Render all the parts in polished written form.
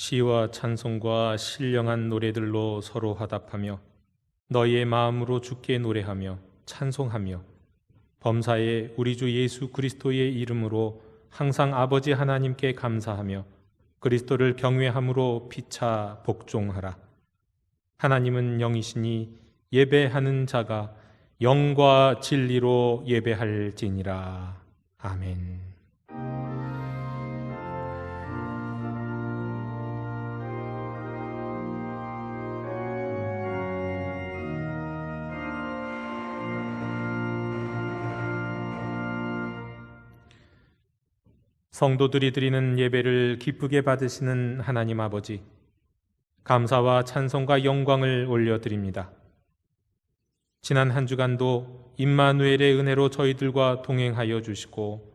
시와 찬송과 신령한 노래들로 서로 화답하며 너희의 마음으로 주께 노래하며 찬송하며 범사에 우리 주 예수 그리스도의 이름으로 항상 아버지 하나님께 감사하며 그리스도를 경외함으로 피차 복종하라. 하나님은 영이시니 예배하는 자가 영과 진리로 예배할지니라. 아멘. 성도들이 드리는 예배를 기쁘게 받으시는 하나님 아버지, 감사와 찬송과 영광을 올려드립니다. 지난 한 주간도 임마누엘의 은혜로 저희들과 동행하여 주시고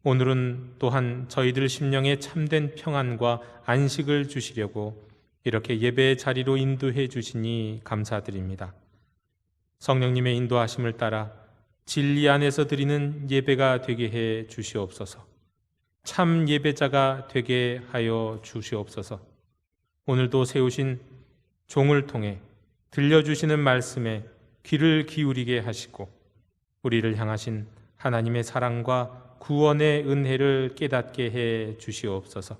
오늘은 또한 저희들 심령에 참된 평안과 안식을 주시려고 이렇게 예배의 자리로 인도해 주시니 감사드립니다. 성령님의 인도하심을 따라 진리 안에서 드리는 예배가 되게 해 주시옵소서. 참 예배자가 되게 하여 주시옵소서. 오늘도 세우신 종을 통해 들려주시는 말씀에 귀를 기울이게 하시고 우리를 향하신 하나님의 사랑과 구원의 은혜를 깨닫게 해 주시옵소서.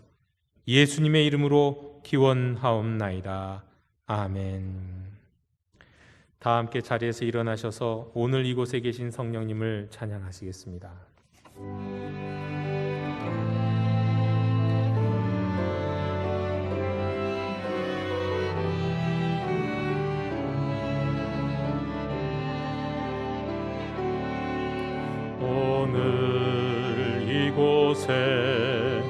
예수님의 이름으로 기원하옵나이다. 아멘. 다 함께 자리에서 일어나셔서 오늘 이곳에 계신 성령님을 찬양하시겠습니다. 오늘 이곳에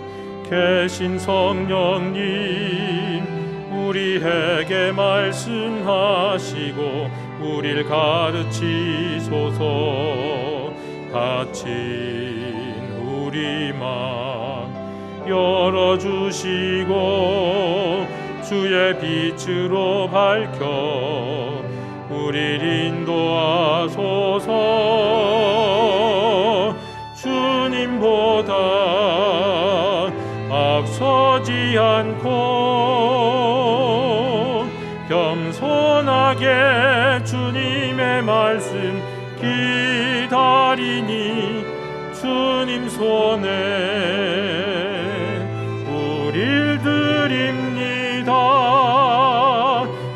계신 성령님, 우리에게 말씀하시고 우리를 가르치소서. 닫힌 우리 마음 열어주시고 주의 빛으로 밝혀 우리를 인도하소서. 주님보다 앞서지 않고 겸손하게 주님의 말씀 기다리니 주님 손에 우릴 드립니다.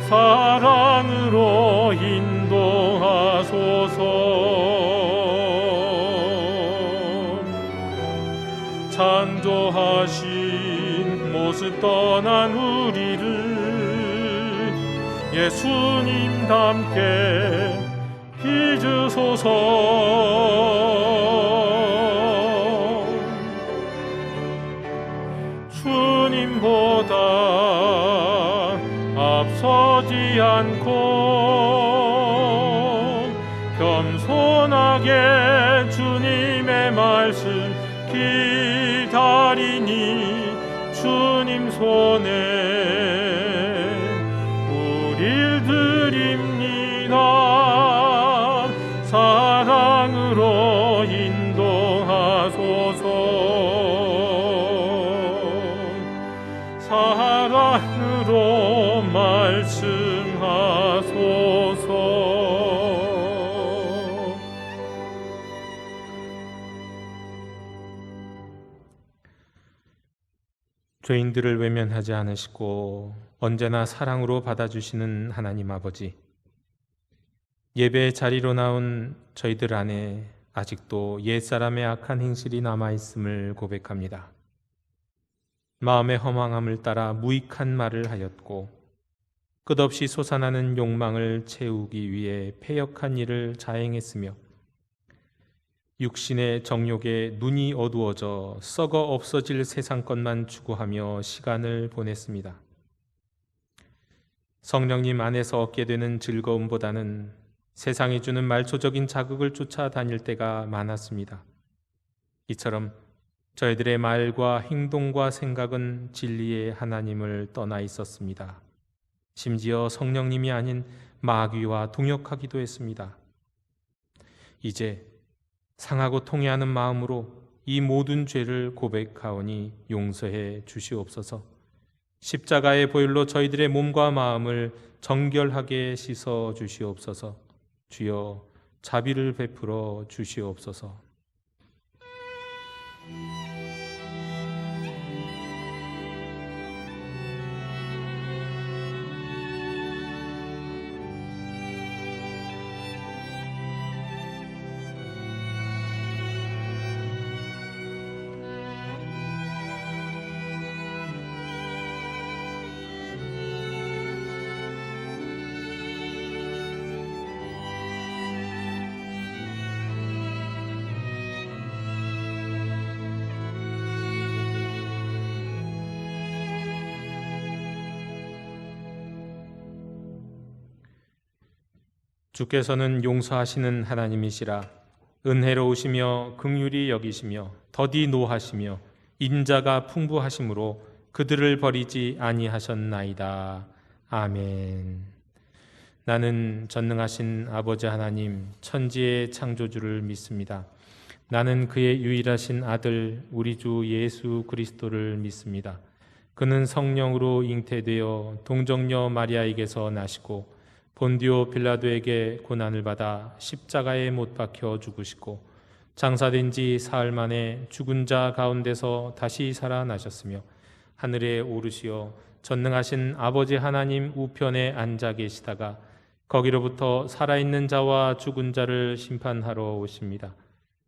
사랑으로 인도하소서. 창조하신 모습 떠난 우리를 예수님 닮게 빚으소서. 주님보다 앞서지 않고 겸손하게 주님의 말씀 기다리니 주님 손에 우릴 드립니다. 사랑으로 인도하소서. 사랑으로 말씀하소서. 죄인들을 외면하지 않으시고 언제나 사랑으로 받아주시는 하나님 아버지, 예배의 자리로 나온 저희들 안에 아직도 옛사람의 악한 행실이 남아있음을 고백합니다. 마음의 허망함을 따라 무익한 말을 하였고 끝없이 솟아나는 욕망을 채우기 위해 패역한 일을 자행했으며 육신의 정욕에 눈이 어두워져 썩어 없어질 세상 것만 추구하며 시간을 보냈습니다. 성령님 안에서 얻게 되는 즐거움보다는 세상이 주는 말초적인 자극을 쫓아다닐 때가 많았습니다. 이처럼 저희들의 말과 행동과 생각은 진리의 하나님을 떠나 있었습니다. 심지어 성령님이 아닌 마귀와 동역하기도 했습니다. 이제 상하고 통회하는 마음으로 이 모든 죄를 고백하오니 용서해 주시옵소서. 십자가의 보혈로 저희들의 몸과 마음을 정결하게 씻어 주시옵소서. 주여 자비를 베풀어 주시옵소서. 주께서는 용서하시는 하나님이시라. 은혜로우시며 긍휼히 여기시며 더디 노하시며 인자가 풍부하심으로 그들을 버리지 아니하셨나이다. 아멘. 나는 전능하신 아버지 하나님 천지의 창조주를 믿습니다. 나는 그의 유일하신 아들 우리 주 예수 그리스도를 믿습니다. 그는 성령으로 잉태되어 동정녀 마리아에게서 나시고 본디오 빌라도에게 고난을 받아 십자가에 못 박혀 죽으시고 장사된 지 사흘 만에 죽은 자 가운데서 다시 살아나셨으며 하늘에 오르시어 전능하신 아버지 하나님 우편에 앉아 계시다가 거기로부터 살아있는 자와 죽은 자를 심판하러 오십니다.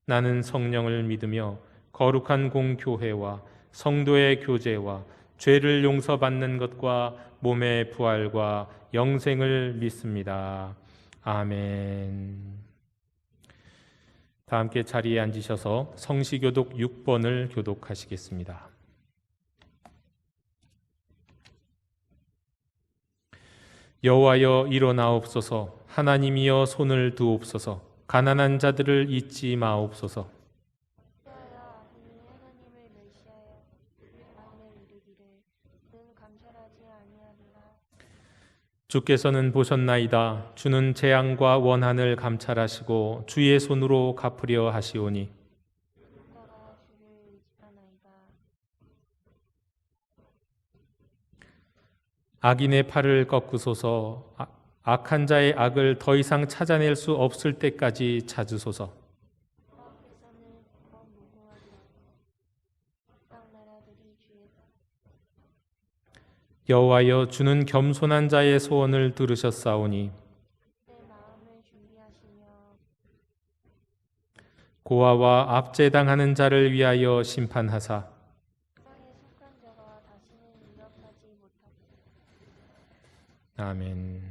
나는 성령을 믿으며 거룩한 공교회와 성도의 교제와 죄를 용서받는 것과 몸의 부활과 영생을 믿습니다. 아멘. 다 함께 자리에 앉으셔서 성시교독 6번을 교독하시겠습니다. 여호와여 일어나옵소서. 하나님이여 손을 두옵소서. 가난한 자들을 잊지 마옵소서. 주께서는 보셨나이다. 주는 재앙과 원한을 감찰하시고 주의 손으로 갚으려 하시오니 악인의 팔을 꺾으소서. 악한 자의 악을 더 이상 찾아낼 수 없을 때까지 찾으소서. 여호와여 주는 겸손한 자의 소원을 들으셨사오니 고아와 압제당하는 자를 위하여 심판하사 아멘.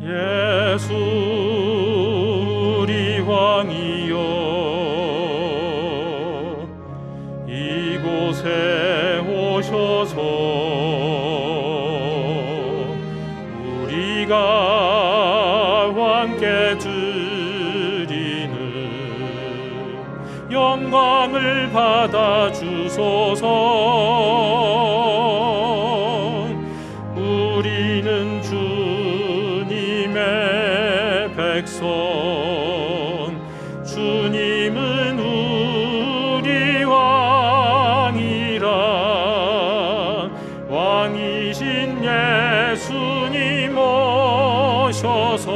예수 우리 왕이여 이곳에 오셔서 우리가 왕께 드리는 영광을 받아 주소서. 우리는 주님의 백성, 주님은 우리 왕이라. 왕이신 예수님 오셔서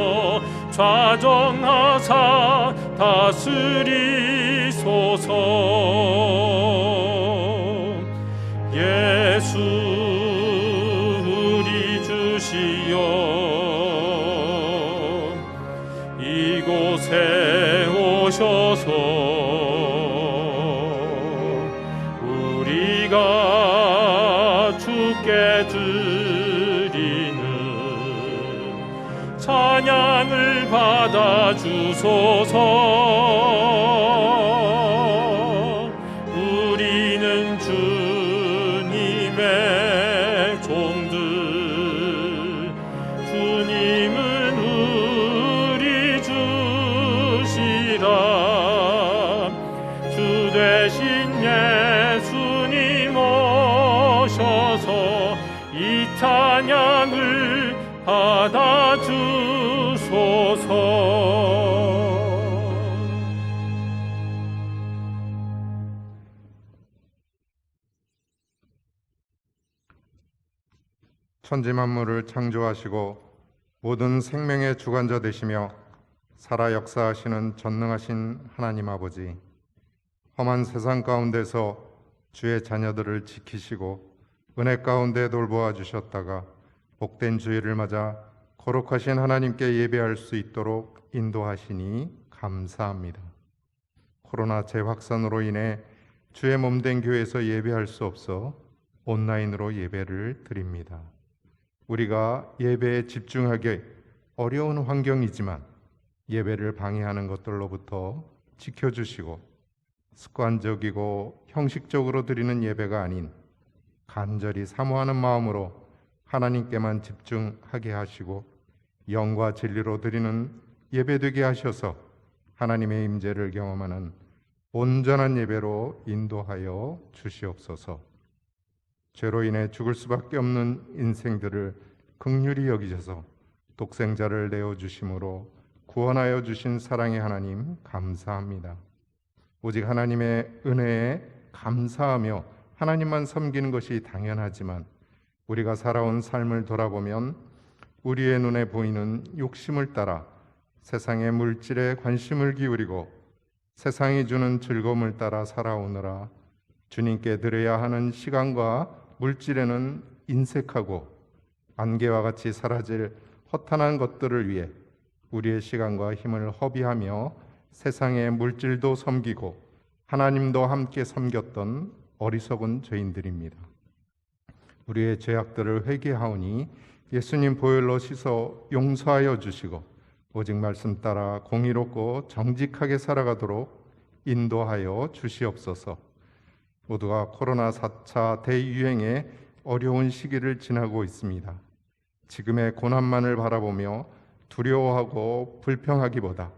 좌정하사 다스리소서. 예수 우리 주시여 이곳에 오셔서 우리가 주께 드리는 찬양을 받아 주소서. 우리는 주님의 종들, 주님은 우리 주시라. 주 대신 예수님 오셔서 이 찬양을 받아주소서. 천지 만물을 창조하시고 모든 생명의 주관자 되시며 살아 역사하시는 전능하신 하나님 아버지, 험한 세상 가운데서 주의 자녀들을 지키시고 은혜 가운데 돌보아 주셨다가 복된 주일을 맞아 거룩하신 하나님께 예배할 수 있도록 인도하시니 감사합니다. 코로나 재확산으로 인해 주의 몸된 교회에서 예배할 수 없어 온라인으로 예배를 드립니다. 우리가 예배에 집중하기 어려운 환경이지만 예배를 방해하는 것들로부터 지켜주시고 습관적이고 형식적으로 드리는 예배가 아닌 간절히 사모하는 마음으로 하나님께만 집중하게 하시고 영과 진리로 드리는 예배되게 하셔서 하나님의 임재를 경험하는 온전한 예배로 인도하여 주시옵소서. 죄로 인해 죽을 수밖에 없는 인생들을 긍휼히 여기셔서 독생자를 내어주심으로 구원하여 주신 사랑의 하나님 감사합니다. 오직 하나님의 은혜에 감사하며 하나님만 섬기는 것이 당연하지만 우리가 살아온 삶을 돌아보면 우리의 눈에 보이는 욕심을 따라 세상의 물질에 관심을 기울이고 세상이 주는 즐거움을 따라 살아오느라 주님께 드려야 하는 시간과 물질에는 인색하고 안개와 같이 사라질 허탄한 것들을 위해 우리의 시간과 힘을 허비하며 세상의 물질도 섬기고 하나님도 함께 섬겼던 어리석은 죄인들입니다. 우리의 죄악들을 회개하오니 예수님 보혈로 씻어 용서하여 주시고 오직 말씀 따라 공의롭고 정직하게 살아가도록 인도하여 주시옵소서. 모두가 코로나 4차 대유행의 어려운 시기를 지나고 있습니다. 지금의 고난만을 바라보며 두려워하고 불평하기보다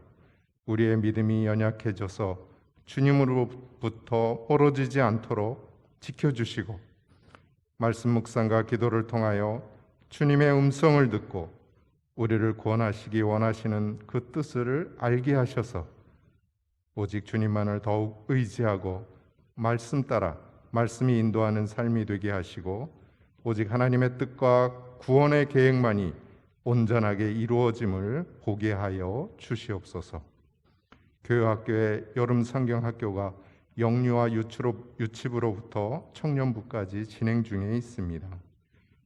우리의 믿음이 연약해져서 주님으로부터 멀어지지 않도록 지켜주시고 말씀 묵상과 기도를 통하여 주님의 음성을 듣고 우리를 구원하시기 원하시는 그 뜻을 알게 하셔서 오직 주님만을 더욱 의지하고 말씀 따라 말씀이 인도하는 삶이 되게 하시고 오직 하나님의 뜻과 구원의 계획만이 온전하게 이루어짐을 보게 하여 주시옵소서. 교회학교의 여름 성경학교가 영유아 유치부로부터 청년부까지 진행 중에 있습니다.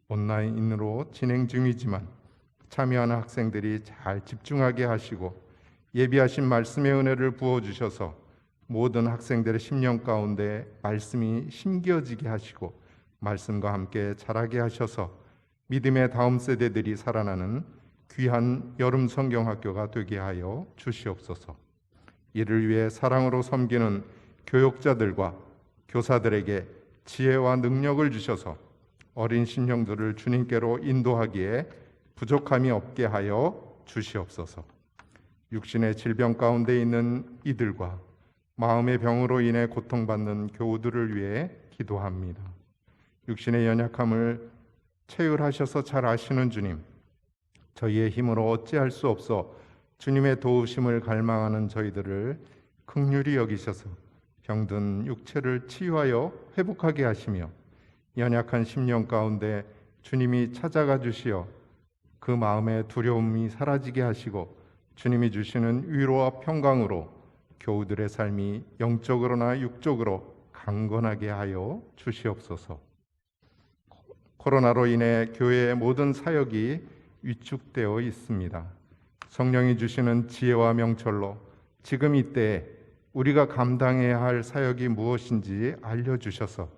온라인으로 진행 중이지만 참여하는 학생들이 잘 집중하게 하시고 예비하신 말씀의 은혜를 부어주셔서 모든 학생들의 심령 가운데 말씀이 심겨지게 하시고 말씀과 함께 자라게 하셔서 믿음의 다음 세대들이 살아나는 귀한 여름 성경학교가 되게 하여 주시옵소서. 이를 위해 사랑으로 섬기는 교육자들과 교사들에게 지혜와 능력을 주셔서 어린 심령들을 주님께로 인도하기에 부족함이 없게 하여 주시옵소서. 육신의 질병 가운데 있는 이들과 마음의 병으로 인해 고통받는 교우들을 위해 기도합니다. 육신의 연약함을 체휼하셔서 잘 아시는 주님, 저희의 힘으로 어찌할 수 없어 주님의 도우심을 갈망하는 저희들을 긍휼히 여기셔서 병든 육체를 치유하여 회복하게 하시며 연약한 심령 가운데 주님이 찾아가 주시어 그 마음의 두려움이 사라지게 하시고 주님이 주시는 위로와 평강으로 교우들의 삶이 영적으로나 육적으로 강건하게 하여 주시옵소서. 코로나로 인해 교회의 모든 사역이 위축되어 있습니다. 성령이 주시는 지혜와 명철로 지금 이때에 우리가 감당해야 할 사역이 무엇인지 알려주셔서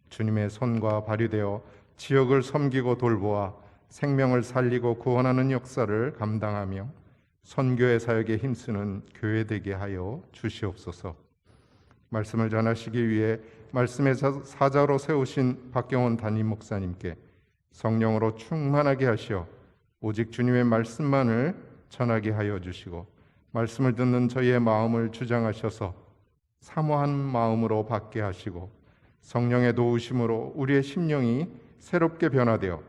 주님의 손과 발이 되어 지역을 섬기고 돌보아 생명을 살리고 구원하는 역사를 감당하며 선교의 사역에 힘쓰는 교회 되게 하여 주시옵소서. 말씀을 전하시기 위해 말씀의 사자로 세우신 박경원 담임 목사님께 성령으로 충만하게 하시어 오직 주님의 말씀만을 전하게 하여 주시고 말씀을 듣는 저희의 마음을 주장하셔서 사모한 마음으로 받게 하시고 성령의 도우심으로 우리의 심령이 새롭게 변화되어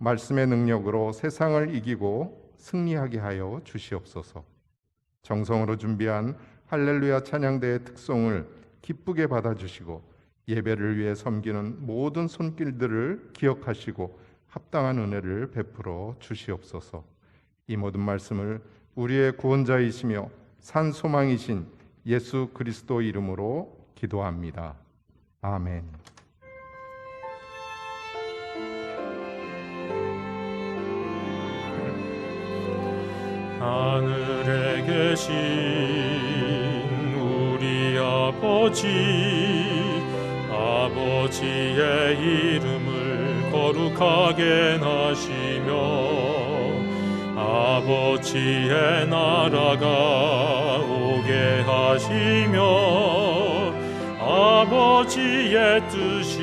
말씀의 능력으로 세상을 이기고 승리하게 하여 주시옵소서. 정성으로 준비한 할렐루야 찬양대의 특송을 기쁘게 받아주시고 예배를 위해 섬기는 모든 손길들을 기억하시고 합당한 은혜를 베풀어 주시옵소서. 이 모든 말씀을 우리의 구원자이시며 산 소망이신 예수 그리스도 이름으로 기도합니다. 아멘. 하늘에 계신 우리 아버지의 이름을 거룩하게 하시며 아버지의 나라가 오게 하시며 아버지의 뜻이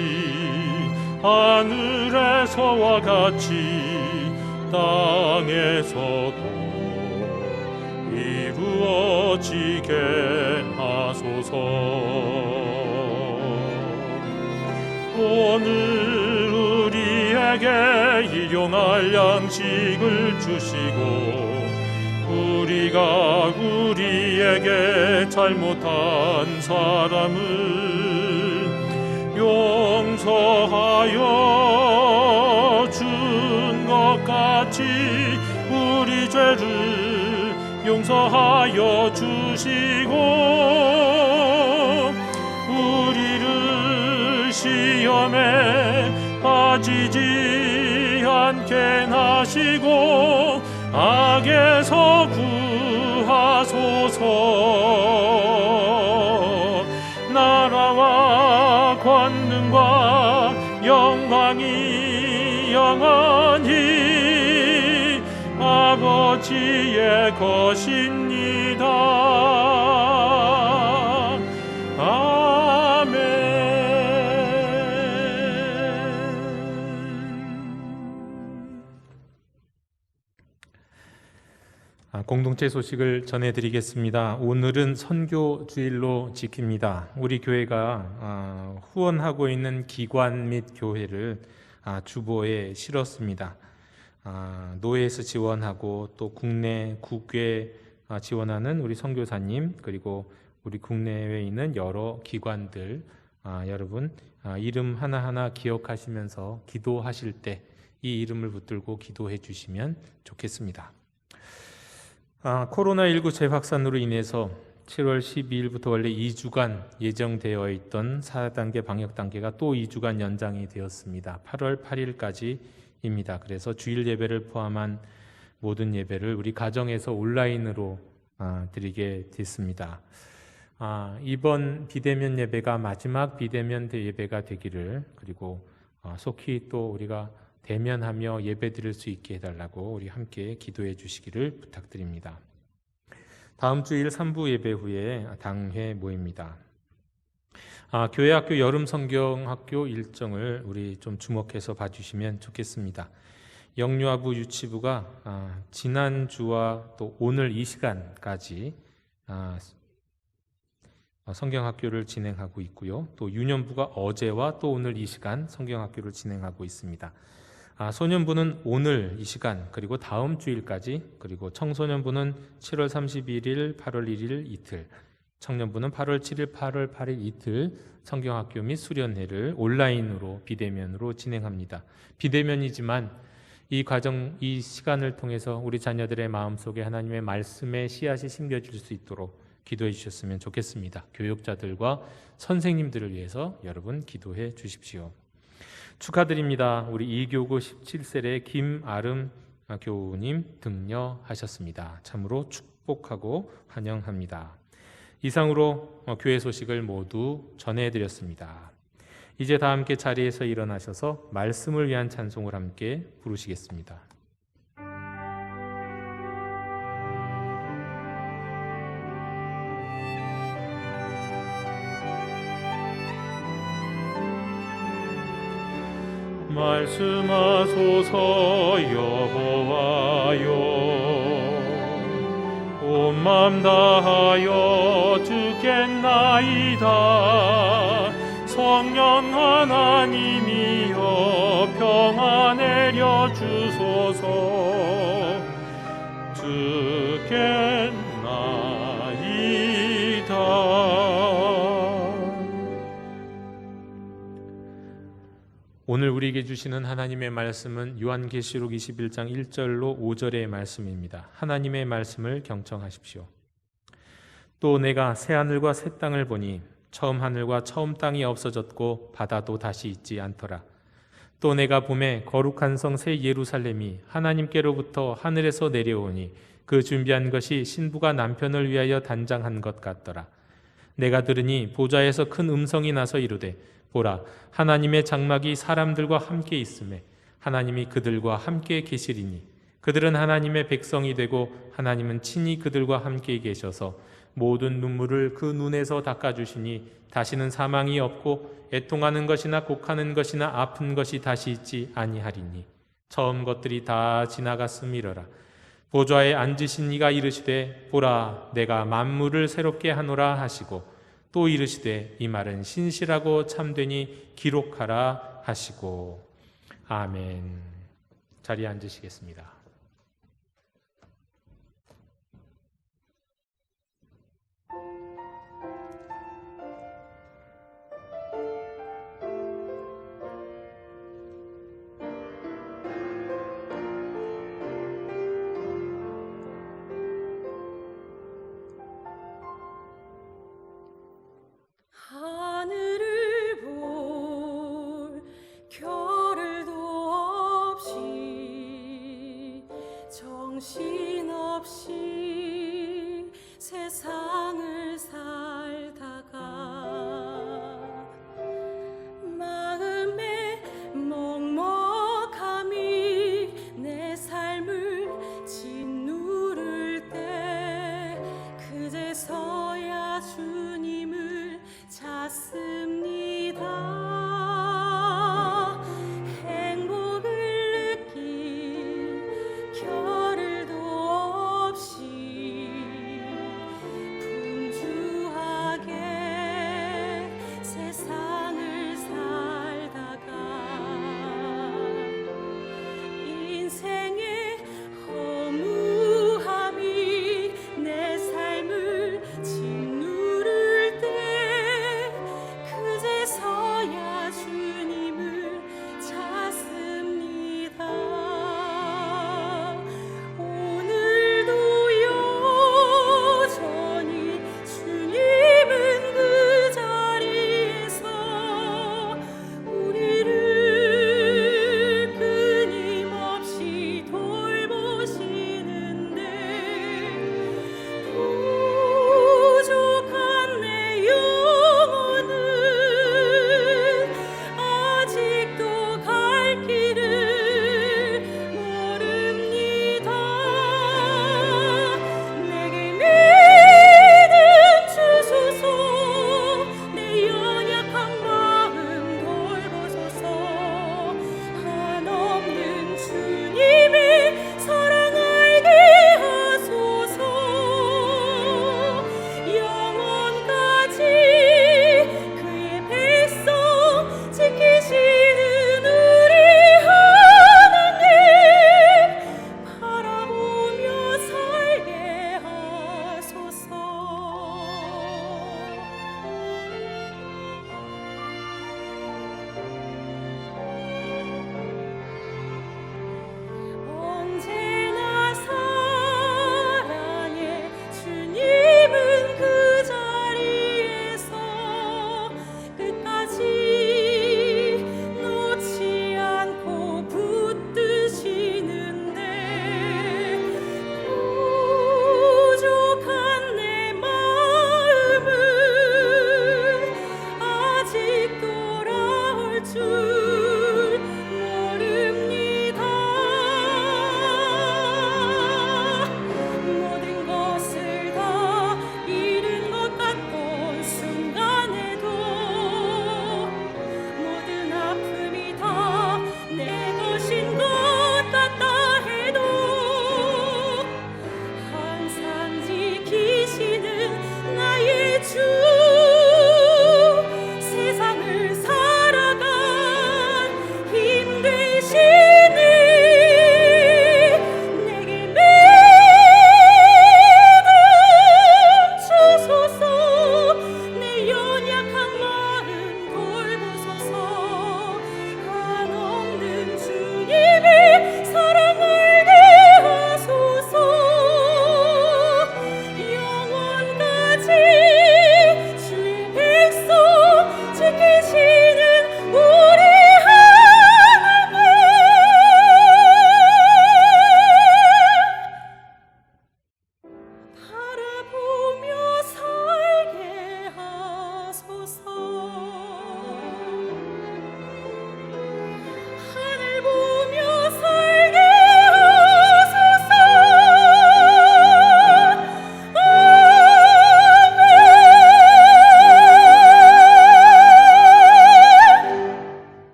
하늘에서와 같이 땅에서도 이루어지게 하소서. 오늘 우리에게 일용할 양식을 주시고 우리가 우리에게 잘못한 사람을 용서하여 준 것 같이 우리 죄를 용서하여 주시고 우리를 시험에 빠지지 않게 하시고 악에서 구하소서. 나라와 권능과 영광이 영원히 아버지의 것입니다. 아멘. 공동체 소식을 전해드리겠습니다. 오늘은 선교 주일로 지킵니다. 우리 교회가 후원하고 있는 기관 및 교회를 주보에 실었습니다. 노회에서 지원하고 또 국내 국외 지원하는 우리 선교사님 그리고 우리 국내에 있는 여러 기관들 여러분 이름 하나하나 기억하시면서 기도하실 때 이 이름을 붙들고 기도해 주시면 좋겠습니다. 코로나19 재확산으로 인해서 7월 12일부터 원래 2주간 예정되어 있던 4단계 방역 단계가 또 2주간 연장이 되었습니다. 8월 8일까지입니다. 그래서 주일 예배를 포함한 모든 예배를 우리 가정에서 온라인으로 드리게 됐습니다. 이번 비대면 예배가 마지막 비대면 예배가 되기를 그리고 속히 또 우리가 대면하며 예배 드릴 수 있게 해달라고 우리 함께 기도해 주시기를 부탁드립니다. 다음 주일 3부 예배 후에 당회 모입니다. 교회학교 여름 성경학교 일정을 우리 좀 주목해서 봐주시면 좋겠습니다. 영유아부 유치부가 지난주와 또 오늘 이 시간까지 성경학교를 진행하고 있고요. 또 유년부가 어제와 또 오늘 이 시간 성경학교를 진행하고 있습니다. 소년부는 오늘 이 시간 그리고 다음 주일까지 그리고 청소년부는 7월 31일, 8월 1일 이틀 청년부는 8월 7일, 8월 8일 이틀 성경학교 및 수련회를 온라인으로 비대면으로 진행합니다. 비대면이지만 이 과정, 이 시간을 통해서 우리 자녀들의 마음속에 하나님의 말씀의 씨앗이 심겨질 수 있도록 기도해 주셨으면 좋겠습니다. 교육자들과 선생님들을 위해서 여러분 기도해 주십시오. 축하드립니다. 우리 2교구 17세의 김아름 교우님 등려하셨습니다. 참으로 축복하고 환영합니다. 이상으로 교회 소식을 모두 전해드렸습니다. 이제 다 함께 자리에서 일어나셔서 말씀을 위한 찬송을 함께 부르시겠습니다. 말씀하소서 여호와여 온 맘 다하여 듣겠나이다. 성령 하나님이여 평안 내려 주소서. 듣겠나이다. 오늘 우리에게 주시는 하나님의 말씀은 요한계시록 21장 1절로 5절의 말씀입니다. 하나님의 말씀을 경청하십시오. 또 내가 새 하늘과 새 땅을 보니 처음 하늘과 처음 땅이 없어졌고 바다도 다시 있지 않더라. 또 내가 보매 거룩한 성 새 예루살렘이 하나님께로부터 하늘에서 내려오니 그 준비한 것이 신부가 남편을 위하여 단장한 것 같더라. 내가 들으니 보좌에서 큰 음성이 나서 이르되 보라, 하나님의 장막이 사람들과 함께 있음에 하나님이 그들과 함께 계시리니 그들은 하나님의 백성이 되고 하나님은 친히 그들과 함께 계셔서 모든 눈물을 그 눈에서 닦아주시니 다시는 사망이 없고 애통하는 것이나 곡하는 것이나 아픈 것이 다시 있지 아니하리니 처음 것들이 다 지나갔음이러라. 보좌에 앉으신 이가 이르시되 보라, 내가 만물을 새롭게 하노라 하시고 또 이르시되 이 말은 신실하고 참되니 기록하라 하시고. 아멘. 자리에 앉으시겠습니다. 하늘을 볼 겨를도 없이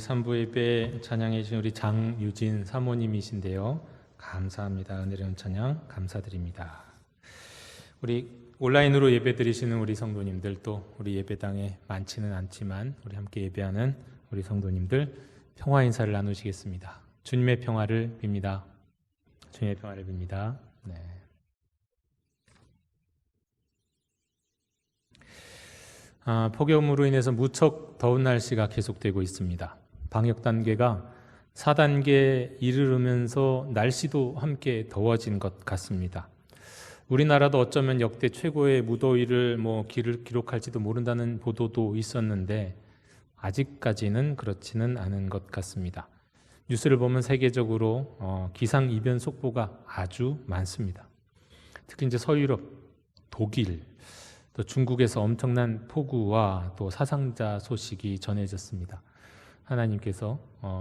3부 예배 찬양해 주신 우리 장유진 사모님이신데요. 감사합니다. 은혜로운 찬양 감사드립니다. 우리 온라인으로 예배 드리시는 우리 성도님들, 또 우리 예배당에 많지는 않지만 우리 함께 예배하는 우리 성도님들 평화 인사를 나누시겠습니다. 주님의 평화를 빕니다. 주님의 평화를 빕니다. 네. 폭염으로 인해서 무척 더운 날씨가 계속되고 있습니다. 방역 단계가 4단계에 이르르면서 날씨도 함께 더워진 것 같습니다. 우리나라도 어쩌면 역대 최고의 무더위를 기록할지도 모른다는 보도도 있었는데 아직까지는 그렇지는 않은 것 같습니다. 뉴스를 보면 세계적으로 기상이변 속보가 아주 많습니다. 특히 이제 서유럽, 독일, 또 중국에서 엄청난 폭우와 또 사상자 소식이 전해졌습니다. 하나님께서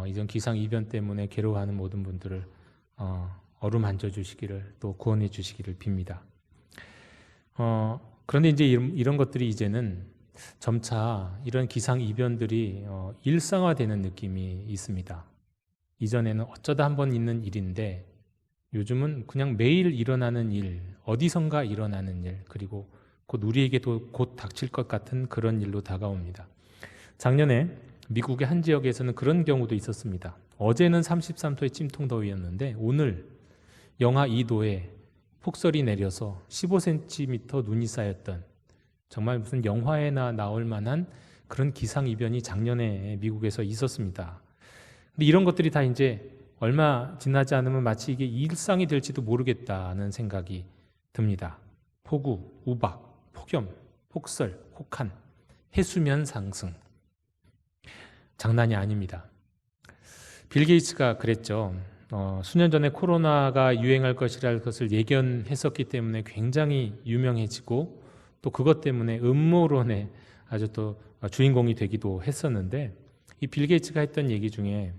이전 기상이변 때문에 괴로워하는 모든 분들을 어루만져 주시기를, 또 구원해 주시기를 빕니다. 그런데 이제 이런 것들이 이제는 점차 이런 기상이변들이 일상화되는 느낌이 있습니다. 이전에는 어쩌다 한번 있는 일인데 요즘은 그냥 매일 일어나는 일, 어디선가 일어나는 일, 그리고 곧 우리에게도 곧 닥칠 것 같은 그런 일로 다가옵니다. 작년에 미국의 한 지역에서는 그런 경우도 있었습니다. 어제는 33도의 찜통 더위였는데 오늘 영하 2도에 폭설이 내려서 15cm 눈이 쌓였던, 정말 무슨 영화에나 나올 만한 그런 기상이변이 작년에 미국에서 있었습니다. 근데 이런 것들이 다 이제 얼마 지나지 않으면 마치 이게 일상이 될지도 모르겠다는 생각이 듭니다. 폭우, 우박, 폭염, 폭설, 혹한, 해수면 상승. 장난이 아닙니다. 빌 게이츠가 그랬죠. 수년 전에 코로나가 유행할 것이라는 것을 예견했었기 때문에 굉장히 유명해지고, 또 그것 때문에 음모론의 아주 또 주인공이 되기도 했었는데, 이 빌 게이츠가 했던 얘기 중에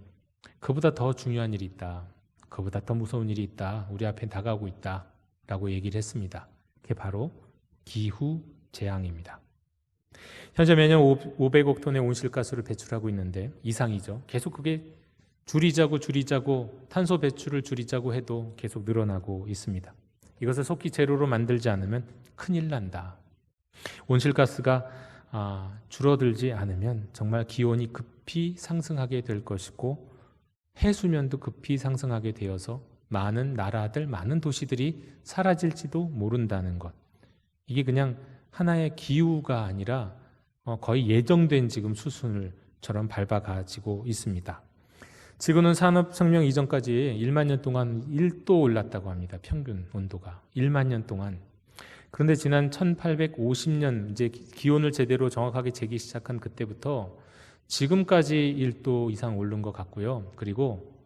그보다 더 중요한 일이 있다, 그보다 더 무서운 일이 있다, 우리 앞에 다가오고 있다 라고 얘기를 했습니다. 그게 바로 기후 재앙입니다. 현재 매년 500억 톤의 온실가스를 배출하고 있는데 이상이죠. 계속 그게 줄이자고 탄소 배출을 줄이자고 해도 계속 늘어나고 있습니다. 이것을 속히 제로로 만들지 않으면 큰일 난다. 온실가스가 줄어들지 않으면 정말 기온이 급히 상승하게 될 것이고, 해수면도 급히 상승하게 되어서 많은 나라들, 많은 도시들이 사라질지도 모른다는 것. 이게 그냥 하나의 기후가 아니라 거의 예정된 지금 수순을처럼 밟아가지고 있습니다. 지구는 산업혁명 이전까지 1만 년 동안 1도 올랐다고 합니다. 평균 온도가 1만 년 동안. 그런데 지난 1850년 이제 기온을 제대로 정확하게 재기 시작한 그때부터 지금까지 1도 이상 오른 것 같고요. 그리고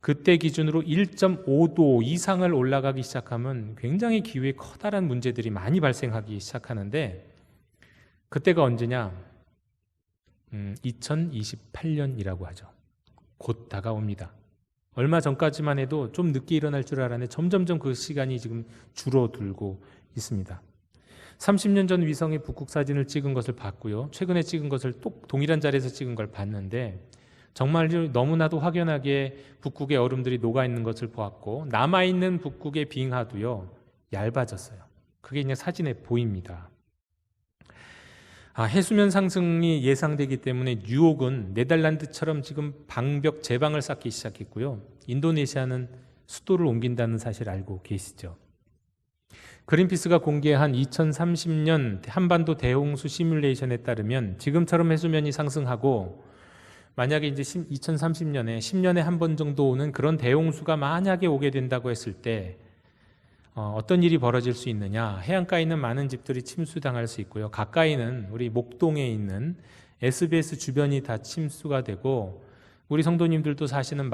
그때 기준으로 1.5도 이상을 올라가기 시작하면 굉장히 기후에 커다란 문제들이 많이 발생하기 시작하는데, 그때가 언제냐? 2028년이라고 하죠. 곧 다가옵니다. 얼마 전까지만 해도 좀 늦게 일어날 줄 알았는데 점점점 그 시간이 지금 줄어들고 있습니다. 30년 전 위성의 북극 사진을 찍은 것을 봤고요. 최근에 찍은 것을 또 동일한 자리에서 찍은 걸 봤는데 정말 너무나도 확연하게 북극의 얼음들이 녹아있는 것을 보았고, 남아있는 북극의 빙하도요 얇아졌어요. 그게 그냥 사진에 보입니다. 해수면 상승이 예상되기 때문에 뉴욕은 네덜란드처럼 지금 방벽 제방을 쌓기 시작했고요. 인도네시아는 수도를 옮긴다는 사실 알고 계시죠? 그린피스가 공개한 2030년 한반도 대홍수 시뮬레이션에 따르면 지금처럼 해수면이 상승하고, 만약에 이제 2030년에 10년에 한 번 정도 오는 그런 대홍수가 만약에 오게 된다고 했을 때 어떤 일이 벌어질 수 있느냐? 해안가에 있는 많은 집들이 침수당할 수 있고요. 가까이는 우리 목동에 있는 SBS 주변이 다 침수가 되고, 우리 성도님들도 사시는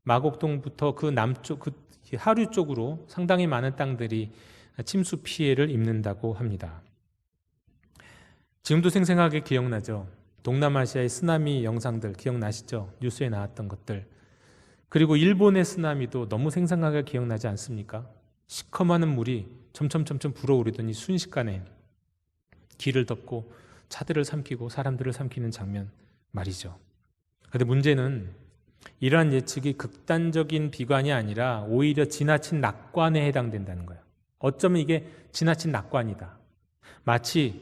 마곡동부터 그 남쪽, 그 하류 쪽으로 상당히 많은 땅들이 침수 피해를 입는다고 합니다. 지금도 생생하게 기억나죠? 동남아시아의 쓰나미 영상들 기억나시죠? 뉴스에 나왔던 것들. 그리고 일본의 쓰나미도 너무 생생하게 기억나지 않습니까? 시커먼 물이 점점 불어오르더니 순식간에 길을 덮고 차들을 삼키고 사람들을 삼키는 장면 말이죠. 그런데 문제는 이러한 예측이 극단적인 비관이 아니라 오히려 지나친 낙관에 해당된다는 거예요. 어쩌면 이게 지나친 낙관이다. 마치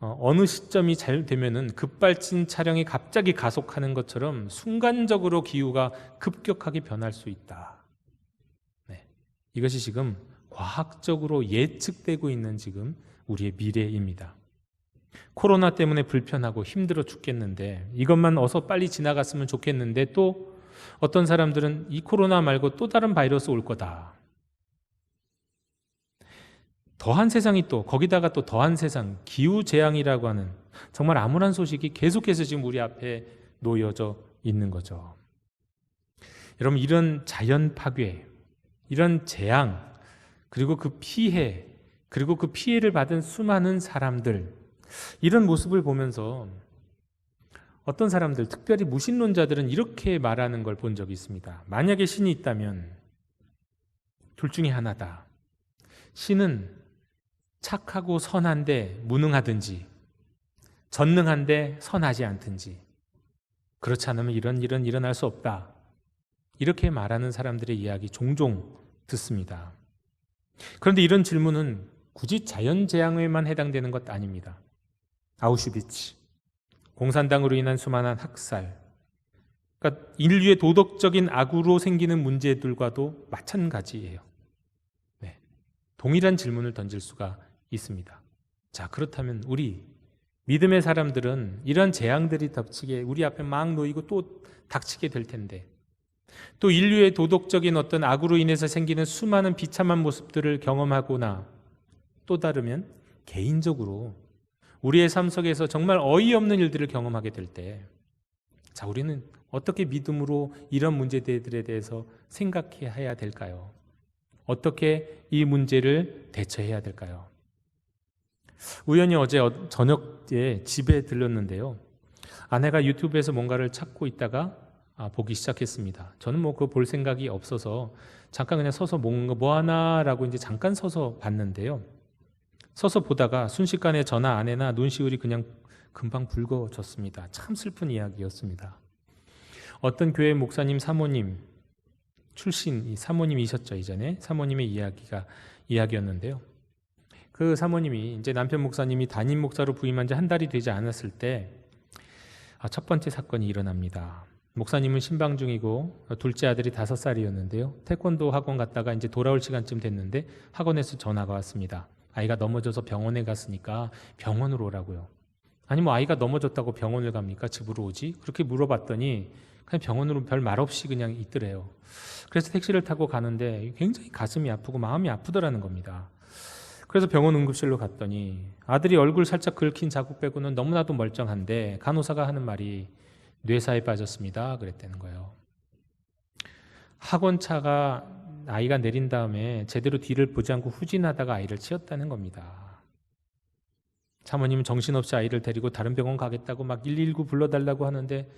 어느 시점이 잘 되면은 급발진 차량이 갑자기 가속하는 것처럼 순간적으로 기후가 급격하게 변할 수 있다. 네. 이것이 지금 과학적으로 예측되고 있는 지금 우리의 미래입니다. 코로나 때문에 불편하고 힘들어 죽겠는데 이것만 어서 빨리 지나갔으면 좋겠는데 또 어떤 사람들은 이 코로나 말고 또 다른 바이러스 올 거다. 더한 세상이 또 거기다가 또 더한 세상 기후재앙이라고 하는 정말 암울한 소식이 계속해서 지금 우리 앞에 놓여져 있는 거죠. 여러분, 이런 자연 파괴, 이런 재앙, 그리고 그 피해, 그리고 그 피해를 받은 수많은 사람들, 이런 모습을 보면서 어떤 사람들, 특별히 무신론자들은 이렇게 말하는 걸 본 적이 있습니다. 만약에 신이 있다면 둘 중에 하나다. 신은 착하고 선한데 무능하든지 전능한데 선하지 않든지, 그렇지 않으면 이런 일은 일어날 수 없다. 이렇게 말하는 사람들의 이야기 종종 듣습니다. 그런데 이런 질문은 굳이 자연재앙에만 해당되는 것 아닙니다. 아우슈비츠, 공산당으로 인한 수많은 학살, 그러니까 인류의 도덕적인 악으로 생기는 문제들과도 마찬가지예요. 네. 동일한 질문을 던질 수가 있습니다. 자, 그렇다면 우리 믿음의 사람들은 이런 재앙들이 닥치게 우리 앞에 막 놓이고 또 닥치게 될 텐데, 또 인류의 도덕적인 어떤 악으로 인해서 생기는 수많은 비참한 모습들을 경험하거나 또 다르면 개인적으로 우리의 삶 속에서 정말 어이없는 일들을 경험하게 될 때, 자, 우리는 어떻게 믿음으로 이런 문제들에 대해서 생각해야 될까요? 어떻게 이 문제를 대처해야 될까요? 우연히 어제 저녁에 집에 들렀는데요. 아내가 유튜브에서 뭔가를 찾고 있다가 보기 시작했습니다. 저는 뭐 그거 볼 생각이 없어서 잠깐 그냥 서서 뭐 하나라고 이제 잠깐 서서 봤는데요. 서서 보다가 순식간에 저나 아내나 눈시울이 그냥 금방 붉어졌습니다. 참 슬픈 이야기였습니다. 어떤 교회 목사님, 사모님 출신 사모님이셨죠. 이전에 사모님의 이야기였는데요. 그 사모님이 이제 남편 목사님이 담임 목사로 부임한 지 한 달이 되지 않았을 때 첫 번째 사건이 일어납니다. 목사님은 신방 중이고 둘째 아들이 5살이었는데요. 태권도 학원 갔다가 이제 돌아올 시간쯤 됐는데 학원에서 전화가 왔습니다. 아이가 넘어져서 병원에 갔으니까 병원으로 오라고요. 아니 뭐 아이가 넘어졌다고 병원을 갑니까? 집으로 오지? 그렇게 물어봤더니 그냥 병원으로 별 말 없이 그냥 있더래요. 그래서 택시를 타고 가는데 굉장히 가슴이 아프고 마음이 아프더라는 겁니다. 그래서 병원 응급실로 갔더니 아들이 얼굴 살짝 긁힌 자국 빼고는 너무나도 멀쩡한데 간호사가 하는 말이 뇌사에 빠졌습니다. 그랬다는 거예요. 학원차가 아이가 내린 다음에 제대로 뒤를 보지 않고 후진하다가 아이를 치었다는 겁니다. 사모님은 정신없이 아이를 데리고 다른 병원 가겠다고 막 119 불러달라고 하는데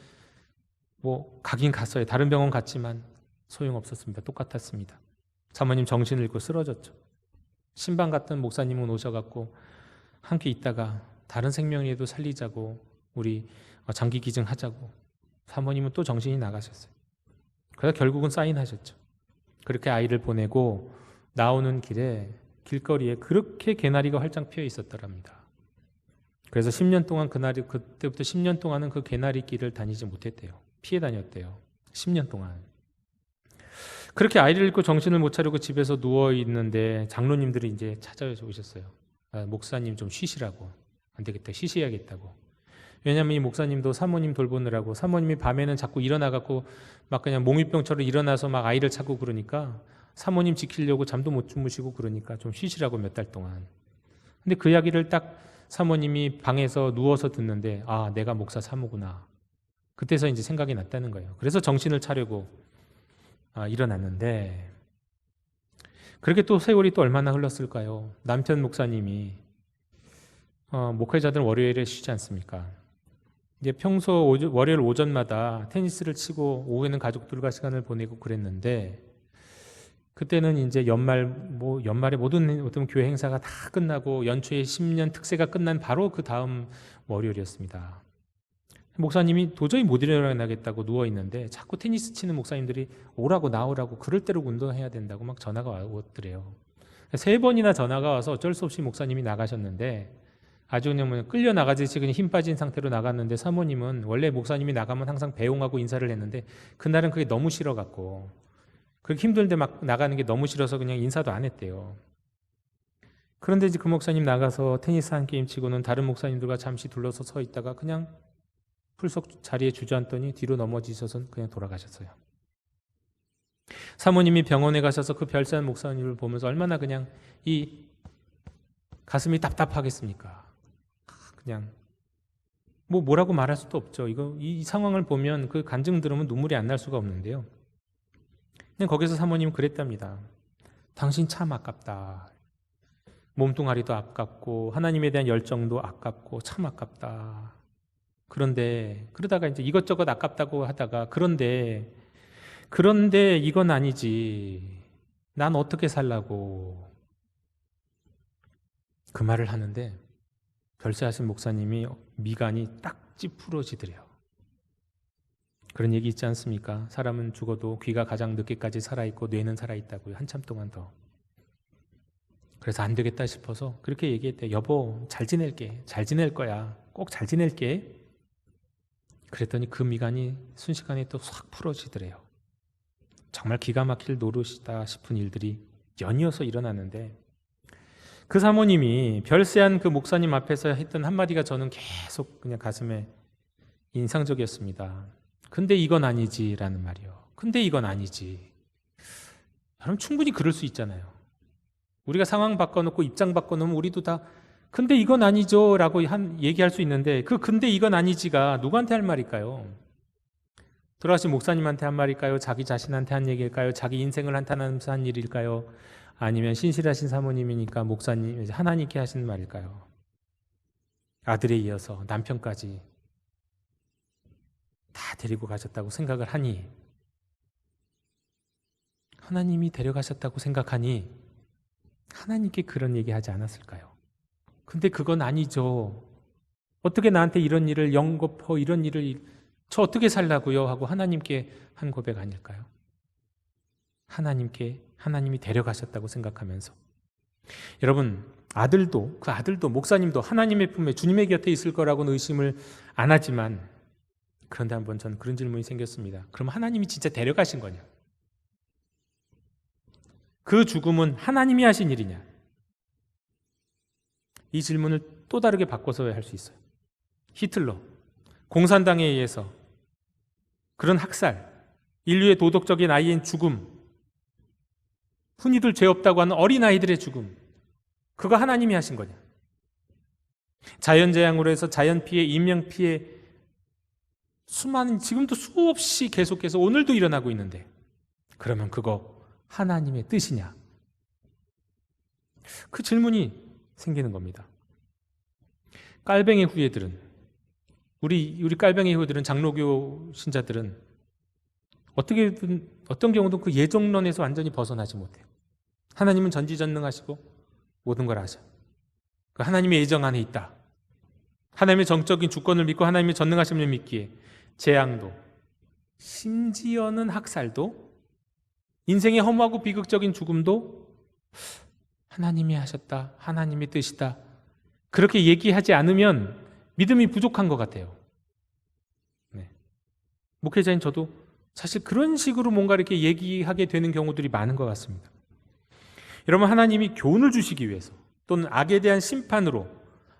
뭐 가긴 갔어요. 다른 병원 갔지만 소용없었습니다. 똑같았습니다. 사모님 정신을 잃고 쓰러졌죠. 신방 갔던 목사님은 오셔갖고 함께 있다가 다른 생명이라도 살리자고 우리 장기 기증하자고, 사모님은 또 정신이 나가셨어요. 그래서 결국은 사인하셨죠. 그렇게 아이를 보내고 나오는 길에 길거리에 그렇게 개나리가 활짝 피어 있었더랍니다. 그래서 10년 동안 그때부터 10년 동안은 그 개나리 길을 다니지 못했대요. 피해 다녔대요. 10년 동안. 그렇게 아이를 잃고 정신을 못 차리고 집에서 누워 있는데 장로님들이 이제 찾아오셨어요. 목사님 좀 쉬시라고. 안 되겠다. 쉬셔야겠다고. 왜냐하면 이 목사님도 사모님 돌보느라고, 사모님이 밤에는 자꾸 일어나갖고 막 그냥 몽유병처럼 일어나서 막 아이를 찾고 그러니까 사모님 지키려고 잠도 못 주무시고 그러니까 좀 쉬시라고 몇 달 동안. 근데 그 이야기를 딱 사모님이 방에서 누워서 듣는데 아, 내가 목사 사모구나. 그때서 이제 생각이 났다는 거예요. 그래서 정신을 차리고 일어났는데, 그렇게 또 세월이 또 얼마나 흘렀을까요? 남편 목사님이 목회자들은 월요일에 쉬지 않습니까? 이제 평소 월요일 오전마다 테니스를 치고 오후에는 가족들과 시간을 보내고 그랬는데, 그때는 이제 연말에 모든 어떤 교회 행사가 다 끝나고 연초에 10년 특세가 끝난 바로 그 다음 월요일이었습니다. 목사님이 도저히 못 일어나겠다고 누워있는데 자꾸 테니스 치는 목사님들이 오라고 나오라고 그럴 대로 운동해야 된다고 막 전화가 왔더래요. 3번이나 전화가 와서 어쩔 수 없이 목사님이 나가셨는데 아주 그냥 끌려 나가듯이 그냥 힘 빠진 상태로 나갔는데 사모님은 원래 목사님이 나가면 항상 배웅하고 인사를 했는데 그날은 그게 너무 싫어갖고 그렇게 힘들데 막 나가는 게 너무 싫어서 그냥 인사도 안 했대요. 그런데 이제 그 목사님 나가서 테니스 한 게임 치고는 다른 목사님들과 잠시 둘러서 서 있다가 그냥 풀썩 자리에 주저앉더니 뒤로 넘어지셔서 그냥 돌아가셨어요. 사모님이 병원에 가셔서 그 별세한 목사님을 보면서 얼마나 그냥 이 가슴이 답답하겠습니까? 그냥 뭐라고 말할 수도 없죠. 이 상황을 보면 그 간증 들으면 눈물이 안 날 수가 없는데요. 그냥 거기서 사모님 그랬답니다. 당신 참 아깝다. 몸뚱아리도 아깝고 하나님에 대한 열정도 아깝고 참 아깝다. 그런데 그러다가 이제 이것저것 아깝다고 하다가 그런데 이건 아니지. 난 어떻게 살라고. 그 말을 하는데 별세하신 목사님이 미간이 딱 찌푸러지더래요. 그런 얘기 있지 않습니까? 사람은 죽어도 귀가 가장 늦게까지 살아있고 뇌는 살아있다고요. 한참 동안 더. 그래서 안 되겠다 싶어서 그렇게 얘기했대. 여보, 잘 지낼게. 잘 지낼 거야. 꼭 잘 지낼게. 그랬더니 그 미간이 순식간에 또 싹 풀어지더래요. 정말 기가 막힐 노릇이다 싶은 일들이 연이어서 일어났는데 그 사모님이 별세한 그 목사님 앞에서 했던 한마디가 저는 계속 그냥 가슴에 인상적이었습니다. 근데 이건 아니지라는 말이요. 근데 이건 아니지. 여러분 충분히 그럴 수 있잖아요. 우리가 상황 바꿔놓고 입장 바꿔놓으면 우리도 다 근데 이건 아니죠 라고 얘기할 수 있는데 그 근데 이건 아니지가 누구한테 할 말일까요? 돌아가신 목사님한테 한 말일까요? 자기 자신한테 한 얘기일까요? 자기 인생을 한탄하면서 한 일일까요? 아니면 신실하신 사모님이니까 목사님, 하나님께 하시는 말일까요? 아들에 이어서 남편까지 다 데리고 가셨다고 생각을 하니 하나님이 데려가셨다고 생각하니 하나님께 그런 얘기하지 않았을까요? 근데 그건 아니죠. 어떻게 나한테 이런 일을 영겁어 이런 일을 저 어떻게 살라고요? 하고 하나님께 한 고백 아닐까요? 하나님이 데려가셨다고 생각하면서 여러분 그 아들도 목사님도 하나님의 품에 주님의 곁에 있을 거라고는 의심을 안 하지만 그런데 한번 전 그런 질문이 생겼습니다. 그럼 하나님이 진짜 데려가신 거냐? 그 죽음은 하나님이 하신 일이냐? 이 질문을 또 다르게 바꿔서 할 수 있어요. 히틀러, 공산당에 의해서 그런 학살, 인류의 도덕적인 아이의 죽음, 흔히들 죄 없다고 하는 어린아이들의 죽음, 그거 하나님이 하신 거냐? 자연재앙으로 해서 자연피해, 인명피해 수많은 지금도 수없이 계속해서 오늘도 일어나고 있는데 그러면 그거 하나님의 뜻이냐? 그 질문이 생기는 겁니다. 깔뱅이 후예들은 우리 깔뱅이 후예들은 장로교 신자들은 어떤 경우도 그 예정론에서 완전히 벗어나지 못해요. 하나님은 전지전능하시고 모든 걸 아셔. 그 하나님의 예정 안에 있다. 하나님의 정적인 주권을 믿고 하나님의 전능하심을 믿기에 재앙도 심지어는 학살도 인생의 허무하고 비극적인 죽음도 하나님이 하셨다. 하나님의 뜻이다. 그렇게 얘기하지 않으면 믿음이 부족한 것 같아요. 네. 목회자인 저도 사실 그런 식으로 뭔가 이렇게 얘기하게 되는 경우들이 많은 것 같습니다. 여러분 하나님이 교훈을 주시기 위해서 또는 악에 대한 심판으로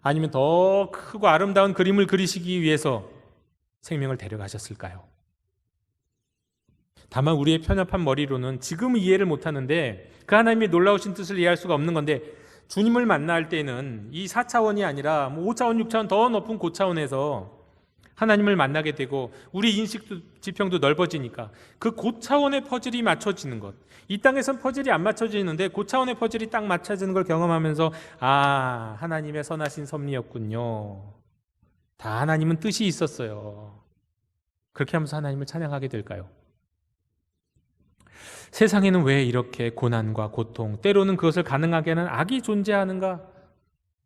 아니면 더 크고 아름다운 그림을 그리시기 위해서 생명을 데려가셨을까요? 다만 우리의 편협한 머리로는 지금은 이해를 못하는데 그 하나님의 놀라우신 뜻을 이해할 수가 없는 건데 주님을 만날 때는 이 4차원이 아니라 5차원, 6차원 더 높은 고차원에서 하나님을 만나게 되고 우리 인식도 지평도 넓어지니까 그 고차원의 퍼즐이 맞춰지는 것, 이 땅에선 퍼즐이 안 맞춰지는데 고차원의 퍼즐이 딱 맞춰지는 걸 경험하면서 아, 하나님의 선하신 섭리였군요. 다 하나님은 뜻이 있었어요. 그렇게 하면서 하나님을 찬양하게 될까요? 세상에는 왜 이렇게 고난과 고통, 때로는 그것을 가능하게 하는 악이 존재하는가?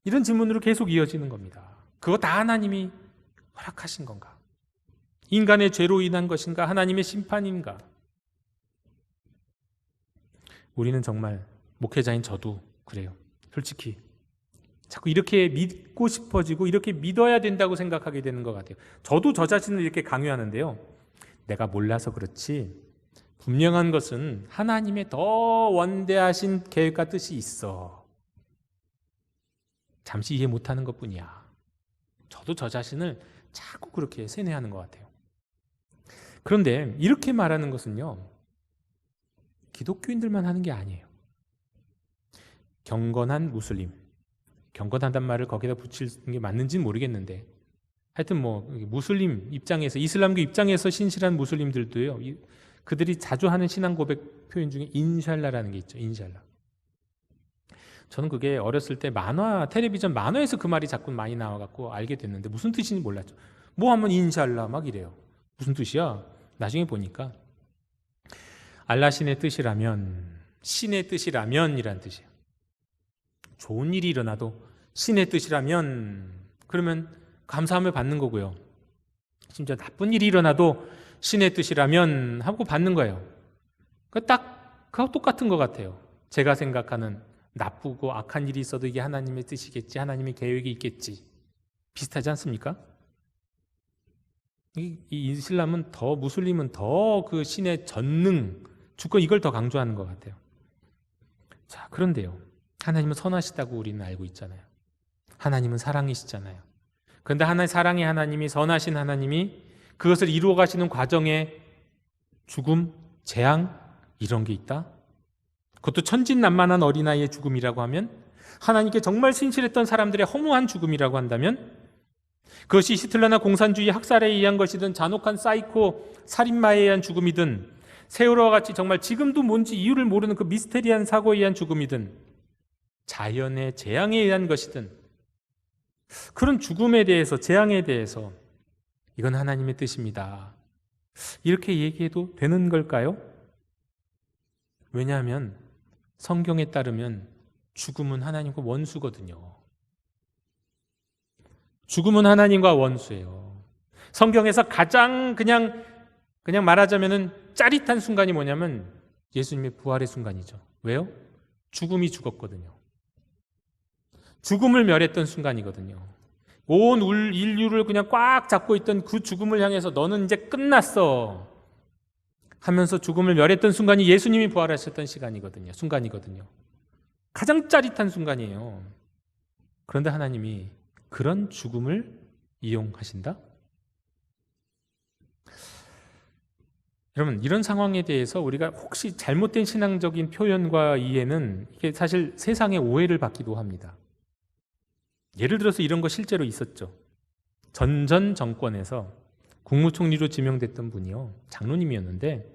이런 질문으로 계속 이어지는 겁니다. 그거 다 하나님이 허락하신 건가? 인간의 죄로 인한 것인가? 하나님의 심판인가? 우리는 정말, 목회자인 저도 그래요. 솔직히 자꾸 이렇게 믿고 싶어지고 이렇게 믿어야 된다고 생각하게 되는 것 같아요. 저도 저 자신을 이렇게 강요하는데요. 내가 몰라서 그렇지 분명한 것은 하나님의 더 원대하신 계획과 뜻이 있어. 잠시 이해 못하는 것뿐이야. 저도 저 자신을 자꾸 그렇게 세뇌하는 것 같아요. 그런데 이렇게 말하는 것은요, 기독교인들만 하는 게 아니에요. 경건한 무슬림, 경건하단 말을 거기다 붙이는 게 맞는지는 모르겠는데, 하여튼 뭐 무슬림 입장에서, 이슬람교 입장에서 신실한 무슬림들도요, 그들이 자주 하는 신앙 고백 표현 중에 인샬라라는 게 있죠. 인샬라. 저는 그게 어렸을 때 만화, 텔레비전 만화에서 그 말이 자꾸 많이 나와갖고 알게 됐는데 무슨 뜻인지 몰랐죠. 뭐 하면 인샬라 막 이래요. 무슨 뜻이야? 나중에 보니까 알라 신의 뜻이라면, 신의 뜻이라면 이란 뜻이에요. 좋은 일이 일어나도 신의 뜻이라면, 그러면 감사함을 받는 거고요. 심지어 나쁜 일이 일어나도 신의 뜻이라면 하고 받는 거예요. 그거 똑같은 것 같아요. 제가 생각하는 나쁘고 악한 일이 있어도 이게 하나님의 뜻이겠지, 하나님의 계획이 있겠지, 비슷하지 않습니까? 이 이슬람은 더, 무슬림은 더 그 신의 전능, 주권, 이걸 더 강조하는 것 같아요. 자, 그런데요, 하나님은 선하시다고 우리는 알고 있잖아요. 하나님은 사랑이시잖아요. 그런데 사랑의 하나님이, 선하신 하나님이 그것을 이루어 가시는 과정에 죽음, 재앙, 이런 게 있다? 그것도 천진난만한 어린아이의 죽음이라고 하면, 하나님께 정말 신실했던 사람들의 허무한 죽음이라고 한다면, 그것이 히틀러나 공산주의 학살에 의한 것이든 잔혹한 사이코 살인마에 의한 죽음이든 세월호와 같이 정말 지금도 뭔지 이유를 모르는 그 미스테리한 사고에 의한 죽음이든 자연의 재앙에 의한 것이든, 그런 죽음에 대해서, 재앙에 대해서 이건 하나님의 뜻입니다, 이렇게 얘기해도 되는 걸까요? 왜냐하면 성경에 따르면 죽음은 하나님과 원수거든요. 죽음은 하나님과 원수예요. 성경에서 가장 그냥 말하자면은 짜릿한 순간이 뭐냐면 예수님의 부활의 순간이죠. 왜요? 죽음이 죽었거든요. 죽음을 멸했던 순간이거든요. 온 인류를 그냥 꽉 잡고 있던 그 죽음을 향해서 너는 이제 끝났어 하면서 죽음을 멸했던 순간이 예수님이 부활하셨던 순간이거든요. 가장 짜릿한 순간이에요. 그런데 하나님이 그런 죽음을 이용하신다? 여러분, 이런 상황에 대해서 우리가 혹시 잘못된 신앙적인 표현과 이해는 이게 사실 세상의 오해를 받기도 합니다. 예를 들어서 이런 거 실제로 있었죠. 전 정권에서 국무총리로 지명됐던 분이요, 장로님이었는데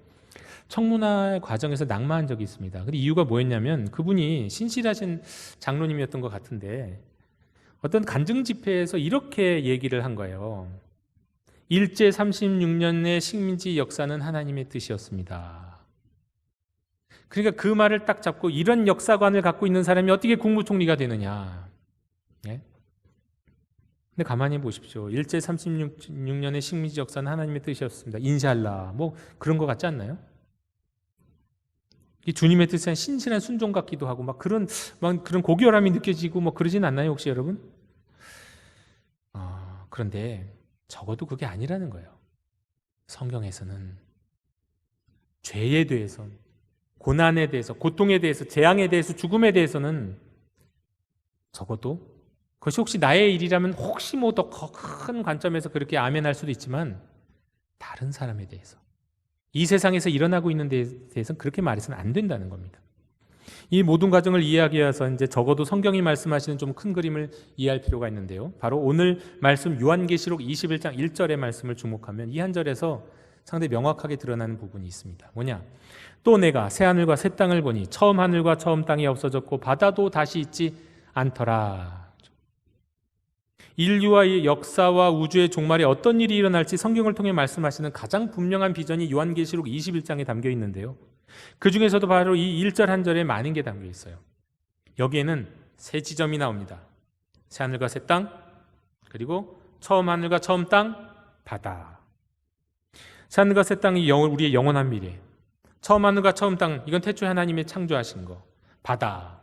청문회 과정에서 낙마한 적이 있습니다. 근데 이유가 뭐였냐면 그분이 신실하신 장로님이었던 것 같은데 어떤 간증 집회에서 이렇게 얘기를 한 거예요. 일제 36년의 식민지 역사는 하나님의 뜻이었습니다. 그러니까 그 말을 딱 잡고 이런 역사관을 갖고 있는 사람이 어떻게 국무총리가 되느냐. 예? 근데 가만히 보십시오. 일제 36년의 식민지 역사는 하나님의 뜻이었습니다. 인샬라, 뭐 그런 거 같지 않나요? 이 주님의 뜻에 신실한 순종 같기도 하고 막 그런 고결함이 느껴지고 뭐 그러진 않나요, 혹시 여러분? 그런데 적어도 그게 아니라는 거예요. 성경에서는 죄에 대해서, 고난에 대해서, 고통에 대해서, 재앙에 대해서, 죽음에 대해서는 적어도 그것이 혹시 나의 일이라면 혹시 뭐 더 큰 관점에서 그렇게 아멘할 수도 있지만 다른 사람에 대해서, 이 세상에서 일어나고 있는 데에 대해서는 그렇게 말해서는 안 된다는 겁니다. 이 모든 과정을 이해하기 위해서 이제 적어도 성경이 말씀하시는 좀 큰 그림을 이해할 필요가 있는데요. 바로 오늘 말씀 요한계시록 21장 1절의 말씀을 주목하면 이 한 절에서 상당히 명확하게 드러나는 부분이 있습니다. 뭐냐? 또 내가 새 하늘과 새 땅을 보니 처음 하늘과 처음 땅이 없어졌고 바다도 다시 있지 않더라. 인류와의 역사와 우주의 종말에 어떤 일이 일어날지 성경을 통해 말씀하시는 가장 분명한 비전이 요한계시록 21장에 담겨 있는데요. 그 중에서도 바로 이 1절 한 절에 많은 게 담겨 있어요. 여기에는 세 지점이 나옵니다. 새 하늘과 새 땅, 그리고 처음 하늘과 처음 땅, 바다. 새하늘과 새 땅이 우리의 영원한 미래. 처음 하늘과 처음 땅, 이건 태초에 하나님이 창조하신 거. 바다,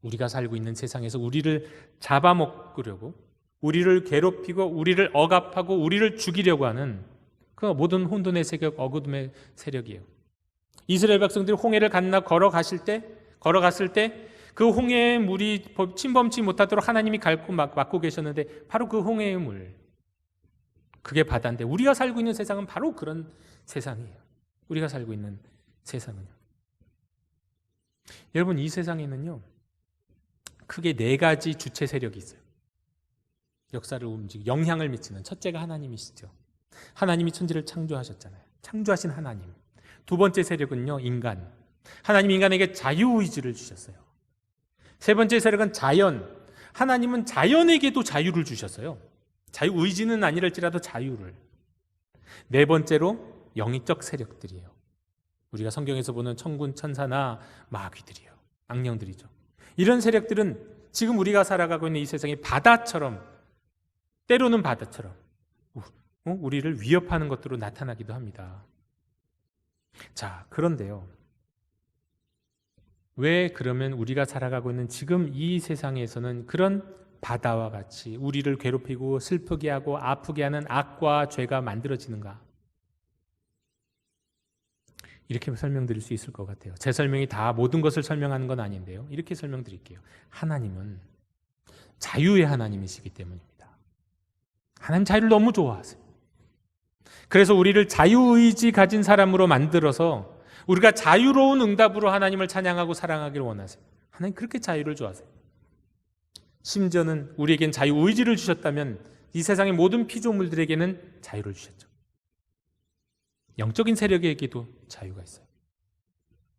우리가 살고 있는 세상에서 우리를 잡아먹으려고, 우리를 괴롭히고 우리를 억압하고 우리를 죽이려고 하는 그 모든 혼돈의 세력, 어둠의 세력이에요. 이스라엘 백성들이 홍해를 건너 걸어갔을 때 그 홍해의 물이 침범치 못하도록 하나님이 막고 계셨는데 바로 그 홍해의 물, 그게 바다인데 우리가 살고 있는 세상은 바로 그런 세상이에요. 우리가 살고 있는 세상은요. 여러분, 이 세상에는요 크게 4가지 주체 세력이 있어요. 역사를 움직이고 영향을 미치는. 첫째가 하나님이시죠. 하나님이 천지를 창조하셨잖아요. 창조하신 하나님. 두 번째 세력은요, 인간. 하나님이 인간에게 자유의지를 주셨어요. 세 번째 세력은 자연. 하나님은 자연에게도 자유를 주셨어요. 자유의지는 아니랄지라도 자유를. 네 번째로 영적 세력들이에요. 우리가 성경에서 보는 천군, 천사나 마귀들이요, 악령들이죠. 이런 세력들은 지금 우리가 살아가고 있는 이 세상이 바다처럼, 때로는 바다처럼 우리를 위협하는 것으로 나타나기도 합니다. 자, 그런데요, 왜 그러면 우리가 살아가고 있는 지금 이 세상에서는 그런 바다와 같이 우리를 괴롭히고 슬프게 하고 아프게 하는 악과 죄가 만들어지는가? 이렇게 설명드릴 수 있을 것 같아요. 제 설명이 다 모든 것을 설명하는 건 아닌데요, 이렇게 설명드릴게요. 하나님은 자유의 하나님이시기 때문입니다. 하나님 자유를 너무 좋아하세요. 그래서 우리를 자유의지 가진 사람으로 만들어서 우리가 자유로운 응답으로 하나님을 찬양하고 사랑하기를 원하세요. 하나님 그렇게 자유를 좋아하세요. 심지어는 우리에겐 자유의지를 주셨다면 이 세상의 모든 피조물들에게는 자유를 주셨죠. 영적인 세력에게도 자유가 있어요.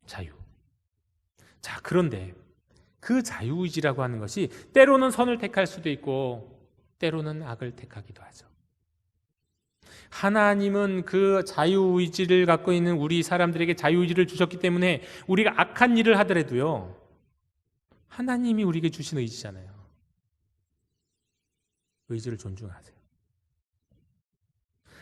자유. 자, 그런데 그 자유의지라고 하는 것이 때로는 선을 택할 수도 있고 때로는 악을 택하기도 하죠. 하나님은 그 자유의지를 갖고 있는 우리 사람들에게 자유의지를 주셨기 때문에 우리가 악한 일을 하더라도요, 하나님이 우리에게 주신 의지잖아요. 의지를 존중하세요.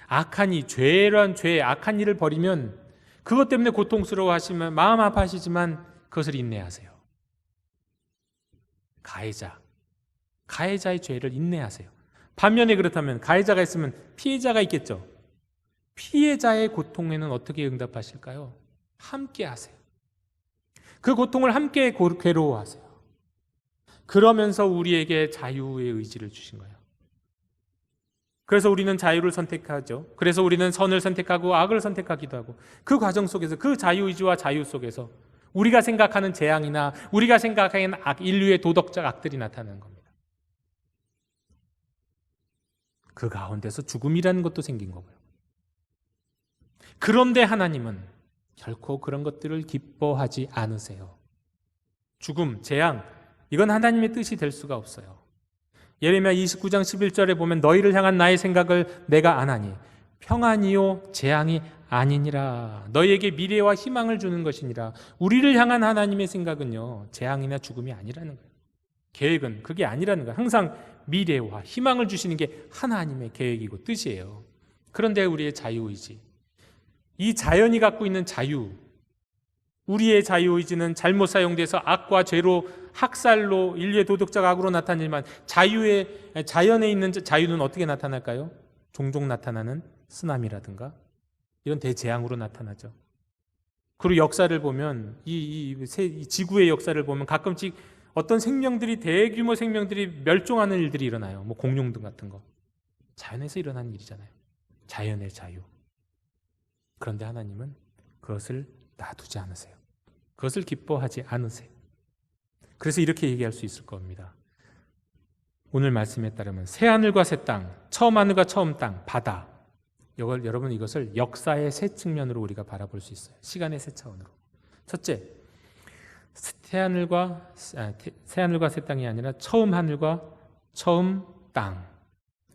악한 일, 죄란 죄, 악한 일을 벌이면 그것 때문에 고통스러워하시면 마음 아파하시지만 그것을 인내하세요. 가해자의 죄를 인내하세요. 반면에 그렇다면 가해자가 있으면 피해자가 있겠죠. 피해자의 고통에는 어떻게 응답하실까요? 함께 하세요. 그 고통을 함께 괴로워하세요. 그러면서 우리에게 자유의 의지를 주신 거예요. 그래서 우리는 자유를 선택하죠. 그래서 우리는 선을 선택하고 악을 선택하기도 하고, 그 과정 속에서, 그 자유의지와 자유 속에서 우리가 생각하는 재앙이나 우리가 생각하는 악, 인류의 도덕적 악들이 나타나는 겁니다. 그 가운데서 죽음이라는 것도 생긴 거고요. 그런데 하나님은 결코 그런 것들을 기뻐하지 않으세요. 죽음, 재앙, 이건 하나님의 뜻이 될 수가 없어요. 예레미야 29장 11절에 보면 너희를 향한 나의 생각을 내가 아나니 평안이요 재앙이 아니니라. 너희에게 미래와 희망을 주는 것이니라. 우리를 향한 하나님의 생각은요, 재앙이나 죽음이 아니라는 거예요. 계획은 그게 아니라는 거예요. 항상 미래와 희망을 주시는 게 하나님의 계획이고 뜻이에요. 그런데 우리의 자유의지, 이 자연이 갖고 있는 자유, 우리의 자유의지는 잘못 사용돼서 악과 죄로, 학살로, 인류의 도덕적 악으로 나타나지만 자연에 있는 자유는 어떻게 나타날까요? 종종 나타나는 쓰나미라든가 이런 대재앙으로 나타나죠. 그리고 역사를 보면 이 지구의 역사를 보면 가끔씩 어떤 생명들이, 대규모 생명들이 멸종하는 일들이 일어나요. 뭐 공룡 등 같은 거. 자연에서 일어나는 일이잖아요. 자연의 자유. 그런데 하나님은 그것을 놔두지 않으세요. 그것을 기뻐하지 않으세요. 그래서 이렇게 얘기할 수 있을 겁니다. 오늘 말씀에 따르면 새 하늘과 새 땅, 처음 하늘과 처음 땅, 바다, 여러분 이것을 역사의 새 측면으로 우리가 바라볼 수 있어요. 시간의 새 차원으로. 첫째, 새 하늘과 새 땅이 아니라 처음 하늘과 처음 땅.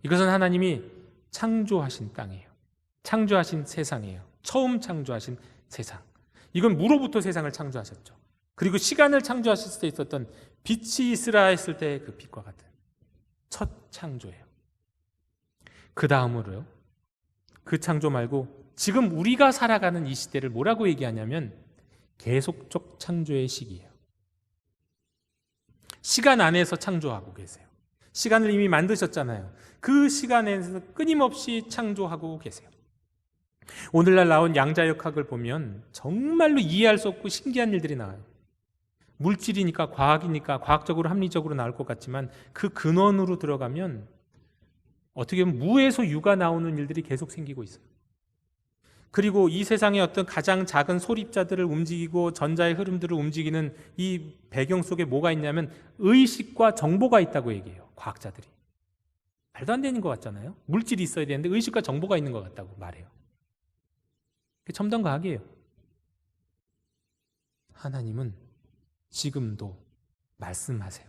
이것은 하나님이 창조하신 땅이에요. 창조하신 세상이에요. 처음 창조하신 세상. 이건 무로부터 세상을 창조하셨죠. 그리고 시간을 창조하실 때 있었던 빛이 있으라 했을 때 그 빛과 같은 첫 창조예요. 그 다음으로요, 그 창조 말고 지금 우리가 살아가는 이 시대를 뭐라고 얘기하냐면 계속적 창조의 시기예요. 시간 안에서 창조하고 계세요. 시간을 이미 만드셨잖아요. 그 시간에서 끊임없이 창조하고 계세요. 오늘날 나온 양자역학을 보면 정말로 이해할 수 없고 신기한 일들이 나와요. 물질이니까 과학이니까 과학적으로 합리적으로 나올 것 같지만 그 근원으로 들어가면 어떻게 보면 무에서 유가 나오는 일들이 계속 생기고 있어요. 그리고 이 세상의 어떤 가장 작은 소립자들을 움직이고 전자의 흐름들을 움직이는 이 배경 속에 뭐가 있냐면 의식과 정보가 있다고 얘기해요. 과학자들이. 말도 안 되는 것 같잖아요. 물질이 있어야 되는데 의식과 정보가 있는 것 같다고 말해요. 그게 첨단 과학이에요. 하나님은 지금도 말씀하세요.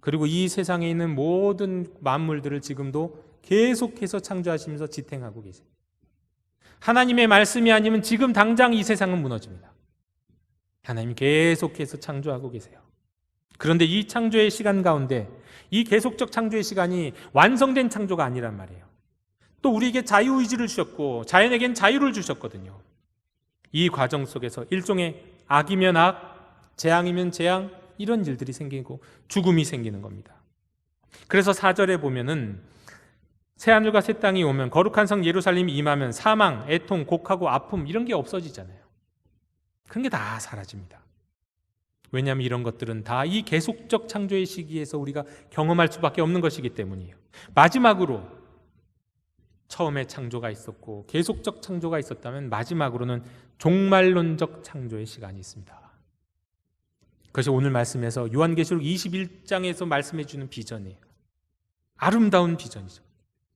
그리고 이 세상에 있는 모든 만물들을 지금도 계속해서 창조하시면서 지탱하고 계세요. 하나님의 말씀이 아니면 지금 당장 이 세상은 무너집니다. 하나님이 계속해서 창조하고 계세요. 그런데 이 창조의 시간 가운데 이 계속적 창조의 시간이 완성된 창조가 아니란 말이에요. 또 우리에게 자유의지를 주셨고 자연에겐 자유를 주셨거든요. 이 과정 속에서 일종의 악이면 악, 재앙이면 재앙, 이런 일들이 생기고 죽음이 생기는 겁니다. 그래서 4절에 보면은 새하늘과 새 땅이 오면 거룩한 성 예루살렘이 임하면 사망, 애통, 곡하고 아픔 이런 게 없어지잖아요. 그런 게 다 사라집니다. 왜냐하면 이런 것들은 다 이 계속적 창조의 시기에서 우리가 경험할 수밖에 없는 것이기 때문이에요. 마지막으로 처음에 창조가 있었고 계속적 창조가 있었다면 마지막으로는 종말론적 창조의 시간이 있습니다. 그것이 오늘 말씀에서 요한계시록 21장에서 말씀해 주는 비전이에요. 아름다운 비전이죠.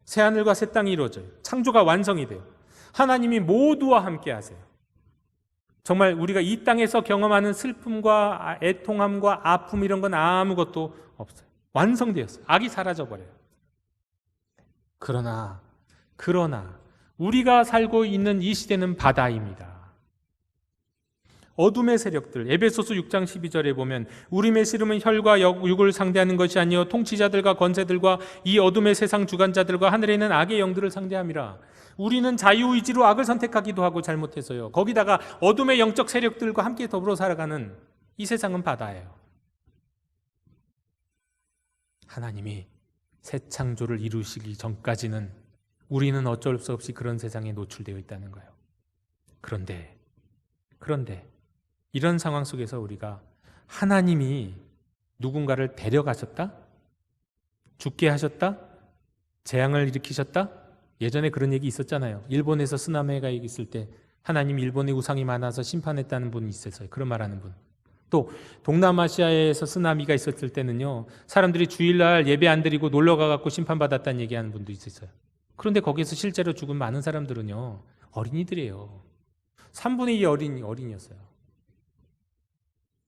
새하늘과 새 땅이 이루어져요. 창조가 완성이 돼요. 하나님이 모두와 함께 하세요. 정말 우리가 이 땅에서 경험하는 슬픔과 애통함과 아픔 이런 건 아무것도 없어요. 완성되었어요. 악이 사라져버려요. 그러나 우리가 살고 있는 이 시대는 바다입니다. 어둠의 세력들, 에베소서 6장 12절에 보면 우림의 씨름은 혈과 육을 상대하는 것이 아니요 통치자들과 권세들과 이 어둠의 세상 주관자들과 하늘에 있는 악의 영들을 상대함이라. 우리는 자유의지로 악을 선택하기도 하고 잘못해서요. 거기다가 어둠의 영적 세력들과 함께 더불어 살아가는 이 세상은 바다예요. 하나님이 새 창조를 이루시기 전까지는 우리는 어쩔 수 없이 그런 세상에 노출되어 있다는 거예요. 그런데 이런 상황 속에서 우리가 하나님이 누군가를 데려가셨다? 죽게 하셨다? 재앙을 일으키셨다? 예전에 그런 얘기 있었잖아요. 일본에서 쓰나미가 있을 때 하나님이 일본에 우상이 많아서 심판했다는 분이 있었어요. 그런 말하는 분. 또 동남아시아에서 쓰나미가 있었을 때는요, 사람들이 주일날 예배 안 드리고 놀러 가갖고 심판받았다는 얘기하는 분도 있었어요. 그런데 거기서 실제로 죽은 많은 사람들은요, 어린이들이에요. 3분의 2 어린이였어요.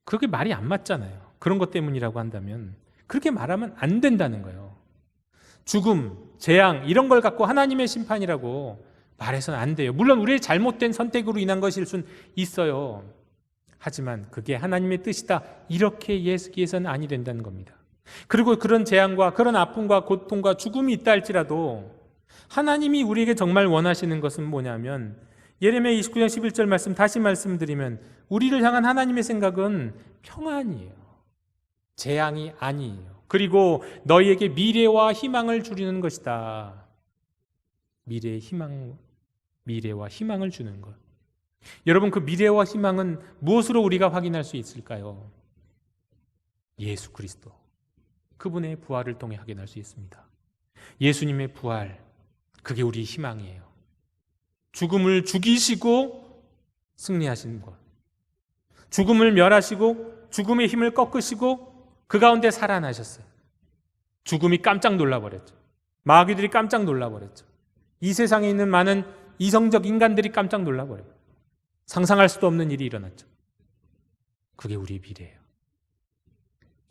그렇게 말이 안 맞잖아요. 그런 것 때문이라고 한다면 그렇게 말하면 안 된다는 거예요. 죽음, 재앙 이런 걸 갖고 하나님의 심판이라고 말해서는 안 돼요. 물론 우리의 잘못된 선택으로 인한 것일 수는 있어요. 하지만 그게 하나님의 뜻이다 이렇게 이해해서는 아니 된다는 겁니다. 그리고 그런 재앙과 그런 아픔과 고통과 죽음이 있다 할지라도 하나님이 우리에게 정말 원하시는 것은 뭐냐면, 예레미야 29장 11절 말씀 다시 말씀드리면 우리를 향한 하나님의 생각은 평안이에요. 재앙이 아니에요. 그리고 너희에게 미래와 희망을 주리는 것이다. 미래와 희망을 주는 것. 여러분, 그 미래와 희망은 무엇으로 우리가 확인할 수 있을까요? 예수 그리스도. 그분의 부활을 통해 확인할 수 있습니다. 예수님의 부활, 그게 우리의 희망이에요. 죽음을 죽이시고 승리하신 것. 죽음을 멸하시고 죽음의 힘을 꺾으시고 그 가운데 살아나셨어요. 죽음이 깜짝 놀라버렸죠. 마귀들이 깜짝 놀라버렸죠. 이 세상에 있는 많은 이성적 인간들이 깜짝 놀라버려요. 상상할 수도 없는 일이 일어났죠. 그게 우리의 미래예요.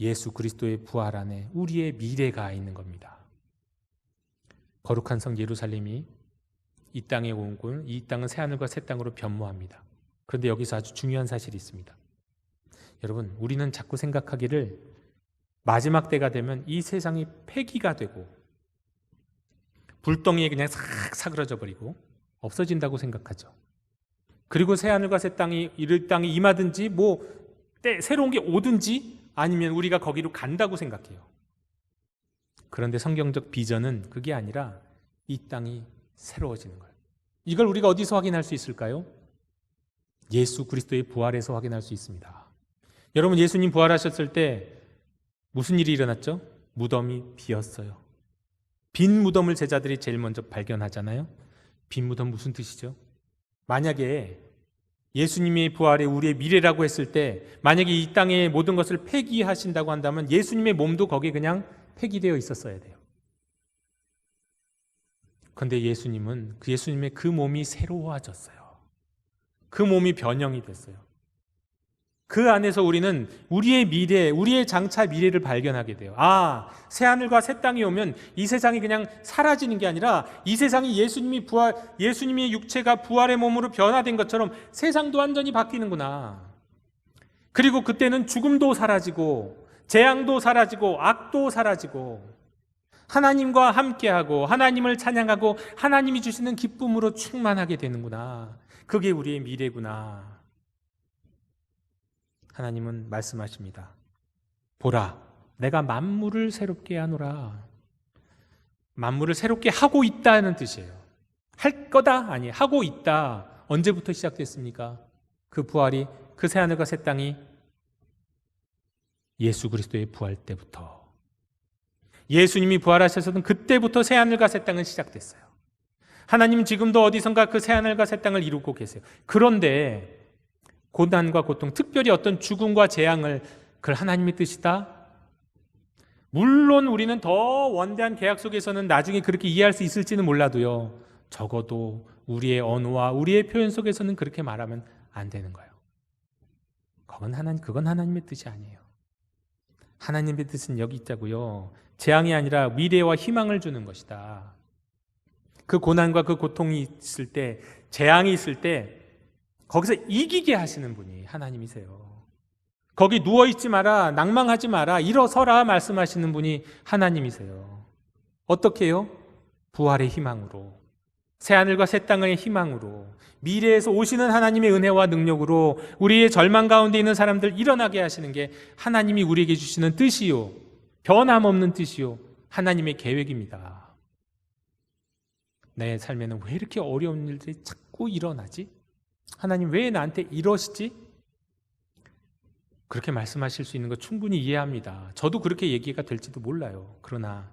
예수 그리스도의 부활 안에 우리의 미래가 있는 겁니다. 거룩한 성 예루살렘이 이 땅에 오고 이 땅은 새하늘과 새 땅으로 변모합니다. 그런데 여기서 아주 중요한 사실이 있습니다. 여러분, 우리는 자꾸 생각하기를 마지막 때가 되면 이 세상이 폐기가 되고 불덩이에 그냥 싹 사그러져 버리고 없어진다고 생각하죠. 그리고 새하늘과 새 땅이 이 땅에 임하든지 새로운 게 오든지 아니면 우리가 거기로 간다고 생각해요. 그런데 성경적 비전은 그게 아니라 이 땅이 새로워지는 거예요. 이걸 우리가 어디서 확인할 수 있을까요? 예수 그리스도의 부활에서 확인할 수 있습니다. 여러분, 예수님 부활하셨을 때 무슨 일이 일어났죠? 무덤이 비었어요. 빈 무덤을 제자들이 제일 먼저 발견하잖아요. 빈 무덤 무슨 뜻이죠? 만약에 예수님의 부활이 우리의 미래라고 했을 때 만약에 이 땅의 모든 것을 폐기하신다고 한다면 예수님의 몸도 거기에 그냥 폐기되어 있었어야 돼요. 그런데 예수님의 그 몸이 새로워졌어요. 그 몸이 변형이 됐어요. 그 안에서 우리는 우리의 미래, 우리의 장차 미래를 발견하게 돼요. 새하늘과 새 땅이 오면 이 세상이 그냥 사라지는 게 아니라 이 세상이 예수님의 육체가 부활의 몸으로 변화된 것처럼 세상도 완전히 바뀌는구나. 그리고 그때는 죽음도 사라지고 재앙도 사라지고 악도 사라지고 하나님과 함께하고 하나님을 찬양하고 하나님이 주시는 기쁨으로 충만하게 되는구나. 그게 우리의 미래구나. 하나님은 말씀하십니다. 보라, 내가 만물을 새롭게 하노라. 만물을 새롭게 하고 있다는 뜻이에요. 할 거다? 아니, 하고 있다. 언제부터 시작됐습니까? 그 부활이, 그 새하늘과 새 땅이 예수 그리스도의 부활 때부터, 예수님이 부활하셨던 그때부터 새하늘과 새 땅은 시작됐어요. 하나님은 지금도 어디선가 그 새하늘과 새 땅을 이루고 계세요. 그런데 고난과 고통, 특별히 어떤 죽음과 재앙을 그걸 하나님의 뜻이다? 물론 우리는 더 원대한 계약 속에서는 나중에 그렇게 이해할 수 있을지는 몰라도요, 적어도 우리의 언어와 우리의 표현 속에서는 그렇게 말하면 안 되는 거예요. 그건 하나님의 뜻이 아니에요. 하나님의 뜻은 여기 있자고요. 재앙이 아니라 미래와 희망을 주는 것이다. 그 고난과 그 고통이 있을 때, 재앙이 있을 때 거기서 이기게 하시는 분이 하나님이세요. 거기 누워있지 마라, 낭망하지 마라, 일어서라 말씀하시는 분이 하나님이세요. 어떻게 해요? 부활의 희망으로, 새하늘과 새 땅의 희망으로, 미래에서 오시는 하나님의 은혜와 능력으로 우리의 절망 가운데 있는 사람들 일어나게 하시는 게 하나님이 우리에게 주시는 뜻이요, 변함없는 뜻이요, 하나님의 계획입니다. 내 삶에는 왜 이렇게 어려운 일들이 자꾸 일어나지? 하나님 왜 나한테 이러시지? 그렇게 말씀하실 수 있는 거 충분히 이해합니다. 저도 그렇게 얘기가 될지도 몰라요. 그러나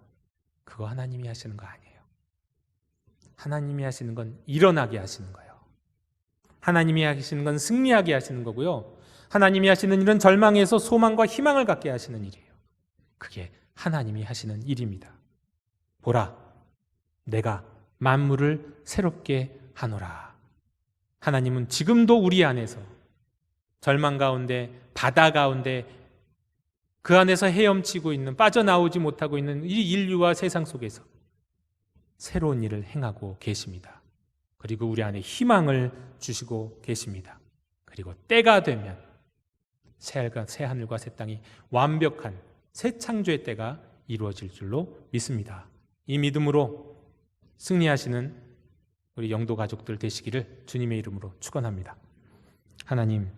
그거 하나님이 하시는 거 아니에요. 하나님이 하시는 건 일어나게 하시는 거예요. 하나님이 하시는 건 승리하게 하시는 거고요. 하나님이 하시는 일은 절망에서 소망과 희망을 갖게 하시는 일이에요. 그게 하나님이 하시는 일입니다. 보라, 내가 만물을 새롭게 하노라. 하나님은 지금도 우리 안에서 절망 가운데, 바다 가운데, 그 안에서 헤엄치고 있는, 빠져나오지 못하고 있는 이 인류와 세상 속에서 새로운 일을 행하고 계십니다. 그리고 우리 안에 희망을 주시고 계십니다. 그리고 때가 되면 새하늘과 새 땅이 완벽한 새 창조의 때가 이루어질 줄로 믿습니다. 이 믿음으로 승리하시는 우리 영도 가족들 되시기를 주님의 이름으로 축원합니다. 하나님,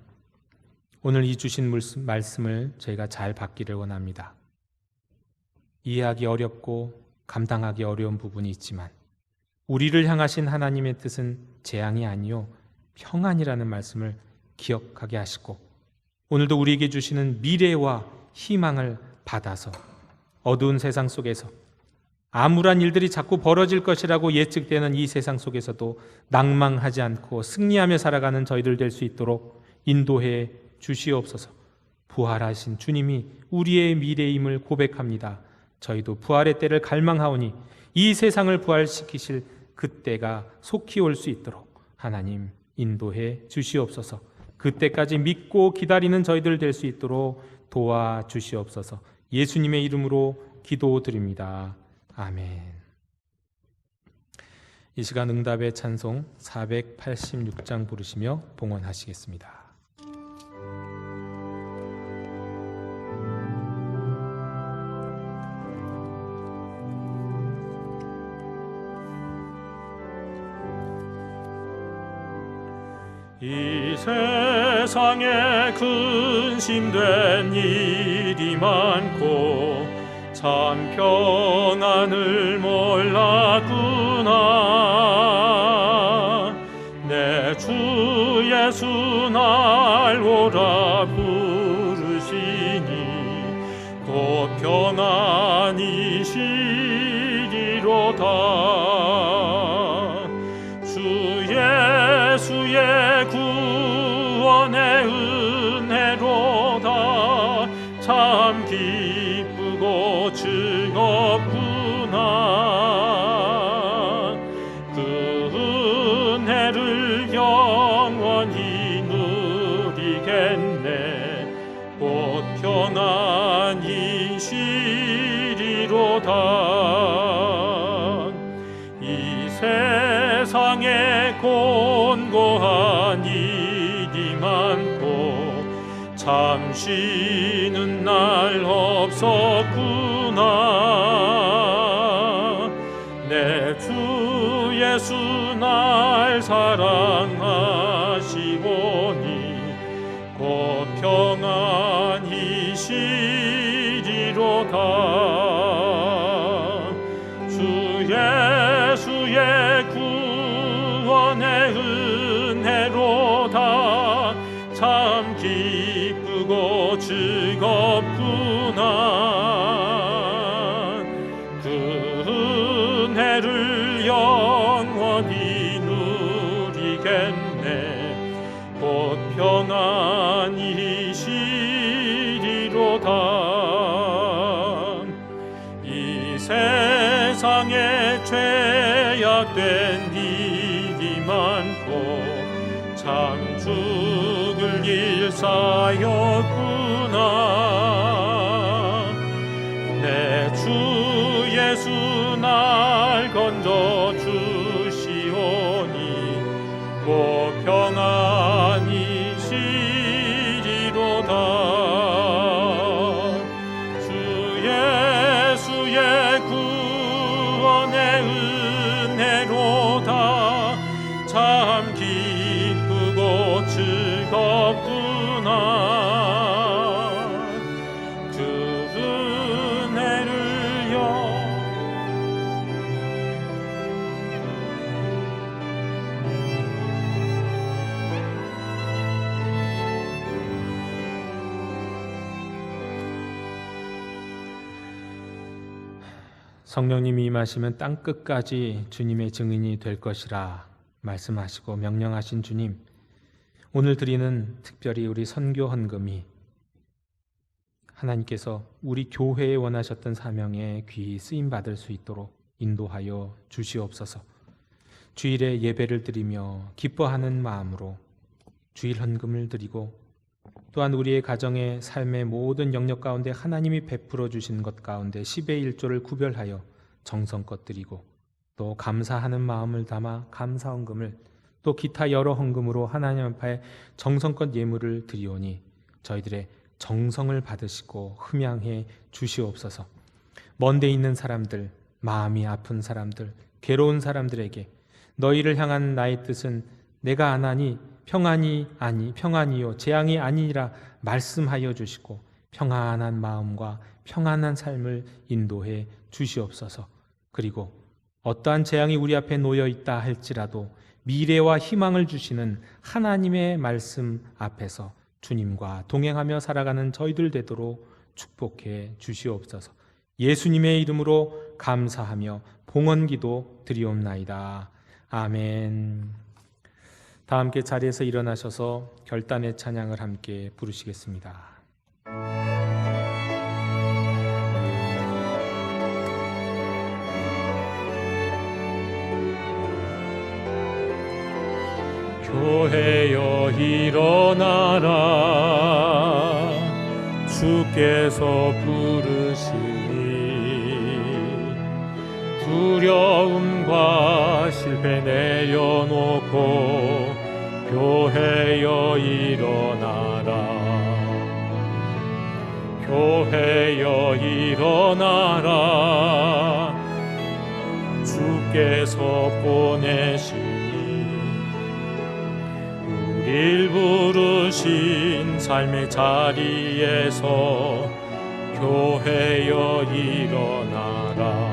오늘 이 주신 말씀을 저희가 잘 받기를 원합니다. 이해하기 어렵고 감당하기 어려운 부분이 있지만 우리를 향하신 하나님의 뜻은 재앙이 아니요 평안이라는 말씀을 기억하게 하시고, 오늘도 우리에게 주시는 미래와 희망을 받아서 어두운 세상 속에서 암울한 일들이 자꾸 벌어질 것이라고 예측되는 이 세상 속에서도 낭망하지 않고 승리하며 살아가는 저희들 될 수 있도록 인도해 주시옵소서. 부활하신 주님이 우리의 미래임을 고백합니다. 저희도 부활의 때를 갈망하오니 이 세상을 부활시키실 그때가 속히 올 수 있도록 하나님 인도해 주시옵소서. 그때까지 믿고 기다리는 저희들 될 수 있도록 도와주시옵소서. 예수님의 이름으로 기도드립니다. 아멘. 이 시간 응답의 찬송 486장 부르시며 봉헌하시겠습니다. 이 세상에 근심된 일이 많고 참 평안을 몰랐구나. 내 주 예수 날 오라 부르시니 곧 평안이 시리로다. 주 예수의 구원의 은혜로다. 참 기쁘고 즐겁구나. 그 은혜를 영원히 누리겠네. 곧 평안이 시리로다. 이 세상에 곤고한 일이 많고 참 쉬는 날 없었구나. 내 주 예수 날 사랑하시오니 곧 평안히 시리로다. 주 예수의 구원의 은혜로다. 참 기쁘고 즐겁구나. 그 은혜를 영원히 누리겠네. 곧 평안히 시리로다. 이 세상에 죄악된 일이 많고 참 죽을 일 쌓였구나. 내 주 예수 날 건져 주시오니 곧 평안히 시리로다. 주 예수의 구원의 은혜로다. 참 기쁘고 즐겁구나. 그 은혜를 성령님이 임하시면 땅끝까지 주님의 증인이 될 것이라 말씀하시고 명령하신 주님, 오늘 드리는 특별히 우리 선교 헌금이 하나님께서 우리 교회에 원하셨던 사명에 귀히 쓰임받을 수 있도록 인도하여 주시옵소서. 주일에 예배를 드리며 기뻐하는 마음으로 주일 헌금을 드리고 또한 우리의 가정의 삶의 모든 영역 가운데 하나님이 베풀어 주신 것 가운데 10의 1조를 구별하여 정성껏 드리고 또 감사하는 마음을 담아 감사 헌금을 또 기타 여러 헌금으로 하나님 앞에 정성껏 예물을 드리오니 저희들의 정성을 받으시고 흠양해 주시옵소서. 먼데 있는 사람들, 마음이 아픈 사람들, 괴로운 사람들에게 너희를 향한 나의 뜻은 내가 안 하니 평안이요 재앙이 아니니라 말씀하여 주시고 평안한 마음과 평안한 삶을 인도해 주시옵소서. 그리고 어떠한 재앙이 우리 앞에 놓여 있다 할지라도 미래와 희망을 주시는 하나님의 말씀 앞에서 주님과 동행하며 살아가는 저희들 되도록 축복해 주시옵소서. 예수님의 이름으로 감사하며 봉헌기도 드리옵나이다. 아멘. 다 함께 자리에서 일어나셔서 결단의 찬양을 함께 부르시겠습니다. 교회여 일어나라. 주께서 부르시니 두려움과 실패 내려놓고 교회여 일어나라. 교회여 일어나라. 주께서 보내시니 길 부르신 삶의 자리에서 교회여 일어나라.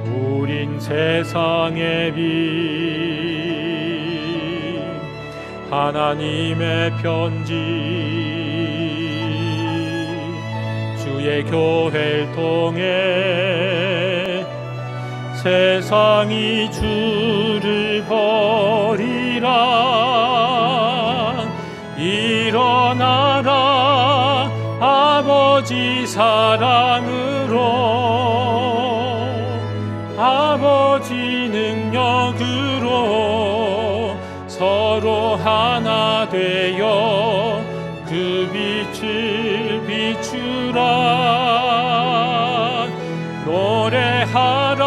우린 세상의 빛, 하나님의 편지, 주의 교회를 통해 세상이 주를 버리라. 일어나라 아버지 사랑으로, 아버지 능력으로 서로 하나 되어 그 빛을 비추라. 노래하라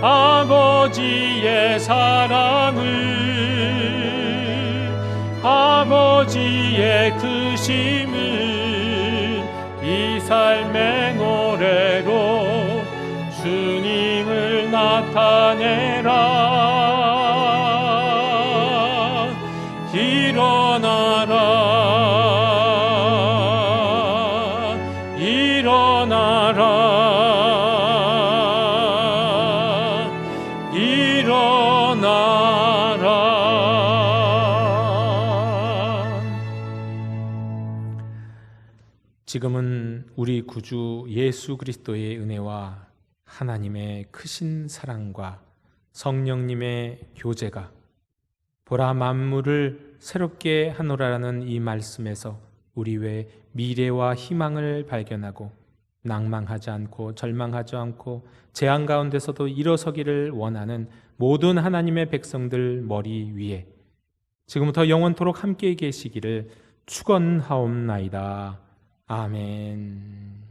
아버지의 사랑을, 아버지의 크심을 이 삶의 노래로 주님을 나타내라. 일어나라, 일어나라, 일어나라. 지금은 우리 구주 예수 그리스도의 은혜와 하나님의 크신 사랑과 성령님의 교제가 보라 만물을 새롭게 하노라라는 이 말씀에서 우리 외 미래와 희망을 발견하고 낭망하지 않고 절망하지 않고 재앙 가운데서도 일어서기를 원하는 모든 하나님의 백성들 머리 위에 지금부터 영원토록 함께 계시기를 축원하옵나이다. 아멘.